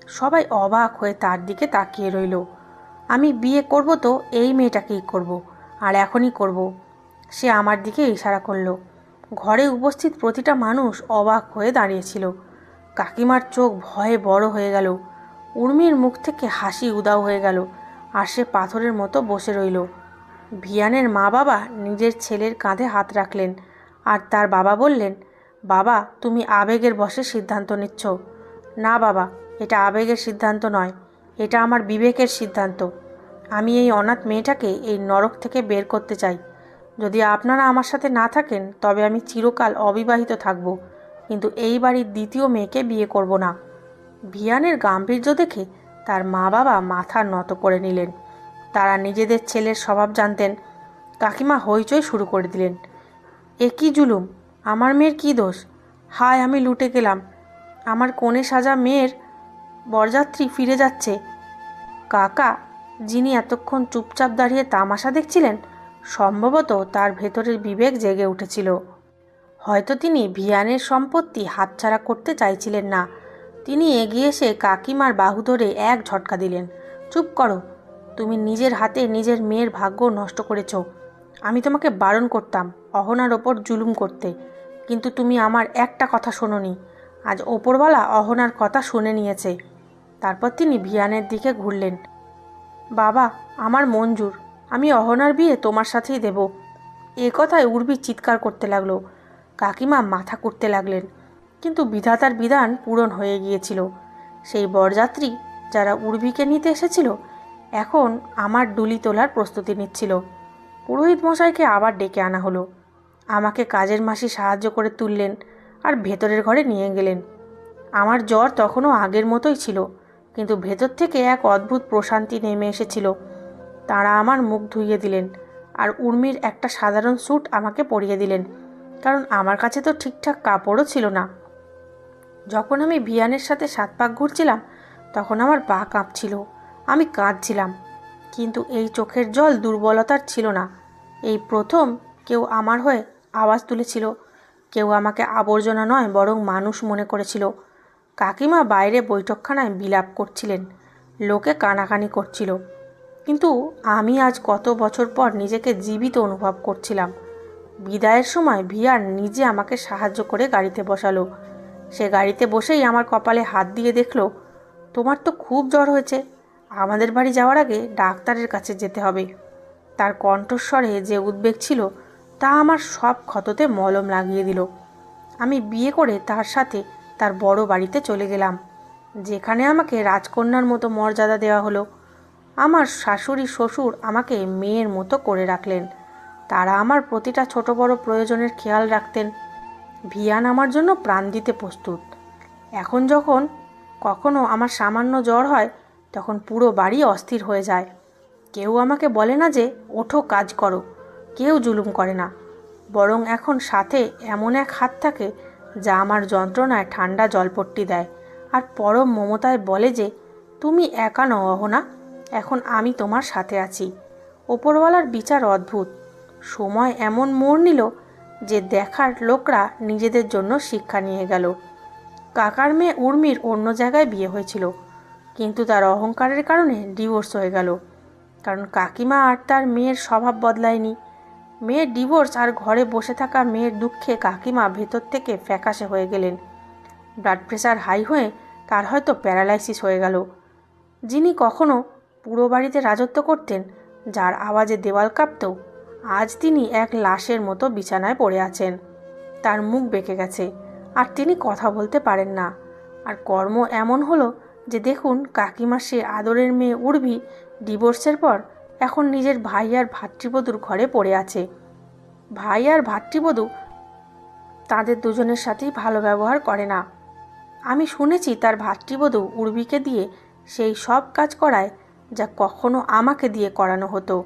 সবাই অবাক হয়ে তার দিকে তাকিয়ে রইল। আমি বিয়ে করব তো এই মেয়েটাকেই করব, আর এখনই করব। সে আমার দিকে ইশারা করল। ঘরে উপস্থিত প্রতিটা মানুষ অবাক হয়ে দাঁড়িয়েছিল। কাকিমার চোখ ভয়ে বড় হয়ে গেল। উর্মির মুখ থেকে হাসি উধাও হয়ে গেল, আর সে পাথরের মতো বসে রইল। ভিয়ানের মা বাবা নিজের ছেলের কাঁধে হাত রাখলেন, আর তার বাবা বললেন, বাবা, তুমি আবেগের বশে সিদ্ধান্ত নিচ্ছ। না বাবা, এটা আবেগের সিদ্ধান্ত নয়, এটা আমার বিবেকের সিদ্ধান্ত। আমি এই অনাথ মেয়েটাকে এই নরক থেকে বের করতে চাই। যদি আপনারা আমার সাথে না থাকেন, তবে আমি চিরকাল অবিবাহিত থাকব, কিন্তু এই বাড়ির দ্বিতীয় মেয়েকে বিয়ে করব না। ভিয়ানের গাম্ভীর্য দেখে তার মা বাবা মাথা নত করে নিলেন। তারা নিজেদের ছেলের স্বভাব জানতেন। কাকিমা হইচই শুরু করে দিলেন। এ কী জুলুম! আমার মেয়ের কী দোষ? হায়, আমি লুটে গেলাম। আমার কোণে সাজা মেয়ের বরযাত্রী ফিরে যাচ্ছে। কাকা, যিনি এতক্ষণ চুপচাপ দাঁড়িয়ে তামাশা দেখছিলেন, সম্ভবত তার ভেতরের বিবেক জেগে উঠেছিল। হয়তো তিনি ভিয়ানের সম্পত্তি হাতছাড়া করতে চাইছিলেন না। তিনি এগিয়ে এসে কাকিমার বাহু ধরে এক ঝটকা দিলেন। চুপ করো! তুমি নিজের হাতে নিজের মেয়ের ভাগ্য নষ্ট করেছ। আমি তোমাকে বারণ করতাম অহনার ওপর জুলুম করতে, কিন্তু তুমি আমার একটা কথা শোনোনি। আজ ওপরওয়ালা অহনার কথা শুনে নিয়েছে। তারপর তিনি ভিয়ানের দিকে ঘুরলেন। বাবা, আমার মঞ্জুর, আমি অহনার বিয়ে তোমার সাথেই দেব। এ কথায় উর্বি চিৎকার করতে লাগলো। কাকিমা মাথা কুটতে লাগলেন। কিন্তু বিধাতার বিধান পূরণ হয়ে গিয়েছিল। সেই বরযাত্রী যারা উর্বিকে নিতে এসেছিল এখন আমার ডুলি তোলার প্রস্তুতি নিচ্ছিল। পুরোহিত মশাইকে আবার ডেকে আনা হলো। আমাকে কাজের মাসি সাহায্য করে তুললেন আর ভেতরের ঘরে নিয়ে গেলেন। আমার জ্বর তখনও আগের মতোই ছিল, কিন্তু ভেতর থেকে এক অদ্ভুত প্রশান্তি নেমে এসেছিল। তাঁরা আমার মুখ ধুইয়ে দিলেন আর উর্মির একটা সাধারণ স্যুট আমাকে পরিয়ে দিলেন, কারণ আমার কাছে তো ঠিকঠাক কাপড়ও ছিল না। যখন আমি ভিয়ানের সাথে 7 পাক ঘুরছিলাম তখন আমার পা কাঁপছিল, আমি কাঁদছিলাম, কিন্তু এই চোখের জল দুর্বলতার ছিল না। এই প্রথম কেউ আমার হয়ে আওয়াজ তুলেছিল। কেউ আমাকে আবর্জনা নয় বরং মানুষ মনে করেছিল। কাকিমা বাইরে বৈঠকখানায় বিলাপ করছিলেন, লোকে কানাকানি করছিল, কিন্তু আমি আজ কত বছর পর নিজেকে জীবিত অনুভব করছিলাম। বিদায়ের সময় ভিয়ান নিজে আমাকে সাহায্য করে গাড়িতে বসালো। সে গাড়িতে বসেই আমার কপালে হাত দিয়ে দেখল, তোমার তো খুব জ্বর হয়েছে, আমাদের বাড়ি যাওয়ার আগে ডাক্তারের কাছে যেতে হবে। তার কণ্ঠস্বরে যে উদ্বেগ ছিল তা আমার সব ক্ষততে মলম লাগিয়ে দিল। আমি বিয়ে করে তার সাথে তার বড় বাড়িতে চলে গেলাম, যেখানে আমাকে রাজকন্যার মতো মর্যাদা দেওয়া হলো। আমার শাশুড়ি শ্বশুর আমাকে মেয়ের মতো করে রাখলেন। তারা আমার প্রতিটা ছোট বড় প্রয়োজনের খেয়াল রাখতেন। ভিয়ান আমার জন্য প্রাণ দিতে প্রস্তুত। এখন যখন কখনো আমার সামান্য জ্বর হয় তখন পুরো বাড়ি অস্থির হয়ে যায়। কেউ আমাকে বলে না যে ওঠো কাজ করো, কেউ জুলুম করে না, বরং এখন সাথে এমন এক হাত থাকে যা আমার যন্ত্রণায় ঠান্ডা জলপট্টি দেয় আর পরম মমতায় বলে যে তুমি একা নও অহনা, এখন আমি তোমার সাথে আছি। ওপরওয়ালার বিচার অদ্ভুত। সময় এমন মোড় নিল যে দেখার লোকরা নিজেদের জন্য শিক্ষা নিয়ে গেল। কাকার মেয়ে উর্মির অন্য জায়গায় বিয়ে হয়েছিল, কিন্তু তার অহংকারের কারণে ডিভোর্স হয়ে গেল। কারণ কাকিমা আর তার মেয়ের স্বভাব বদলায়নি। মেয়ের ডিভোর্স আর ঘরে বসে থাকা মেয়ের দুঃখে কাকিমা ভেতর থেকে ফ্যাকাশে হয়ে গেলেন। ব্লাড প্রেশার হাই হয়ে তার হয়তো প্যারালাইসিস হয়ে গেল। যিনি কখনো পুরো বাড়িতে রাজত্ব করতেন, যার আওয়াজে দেওয়াল কাঁপত, আজ তিনি এক লাশের মতো বিছানায় পড়ে আছেন। তার মুখ বেঁকে গেছে আর তিনি কথা বলতে পারেন না। আর কর্ম এমন হলো যে দেখুন, কাকিমার সে আদরের মেয়ে উর্বি ডিভোর্সের পর এখন নিজের ভাই আর ভাতৃবধূর ঘরে পড়ে আছে। ভাই আর ভাতৃবধূ তাদের দুজনের সাথেই ভালো ব্যবহার করে না। আমি শুনেছি তার ভাতৃবধূ উর্বিকে দিয়ে সেই সব কাজ করায় যা কখনো আমাকে দিয়ে করানো হতো।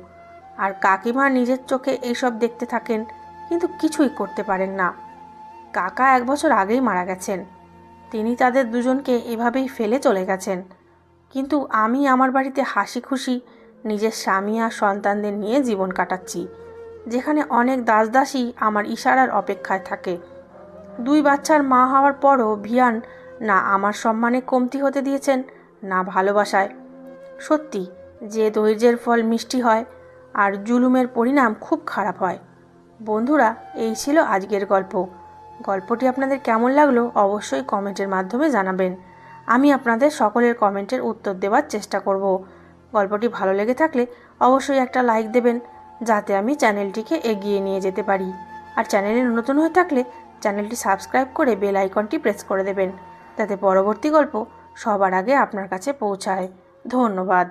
আর কাকিমা নিজের চোখে এইসব দেখতে থাকেন, কিন্তু কিছুই করতে পারেন না। কাকা 1 বছর আগেই মারা গেছেন। তিনি তাদের দুজনকে এভাবেই ফেলে চলে গেছেন। কিন্তু আমি আমার বাড়িতে হাসি খুশি নিজের স্বামী আর সন্তানদের নিয়ে জীবন কাটাচ্ছি, যেখানে অনেক দাসদাসী আমার ইশারার অপেক্ষায় থাকে। 2 বাচ্চার মা হওয়ার পরও ভিয়ান না আমার সম্মানে কমতি হতে দিয়েছেন, না ভালোবাসায়। সত্যি যে ধৈর্যের ফল মিষ্টি হয় আর জুলুমের পরিণাম খুব খারাপ হয়। বন্ধুরা, এই ছিল আজকের গল্প। গল্পটি আপনাদের কেমন লাগলো অবশ্যই কমেন্টের মাধ্যমে জানাবেন। আমি আপনাদের সকলের কমেন্টের উত্তর দেওয়ার চেষ্টা করব। গল্পটি ভালো লেগে থাকলে অবশ্যই একটা লাইক দেবেন, যাতে আমি চ্যানেলটিকে এগিয়ে নিয়ে যেতে পারি। আর চ্যানেলে নতুন হয়ে থাকলে চ্যানেলটি সাবস্ক্রাইব করে বেল আইকনটি প্রেস করে দেবেন, যাতে পরবর্তী গল্প সবার আগে আপনার কাছে পৌঁছায়। ধন্যবাদ।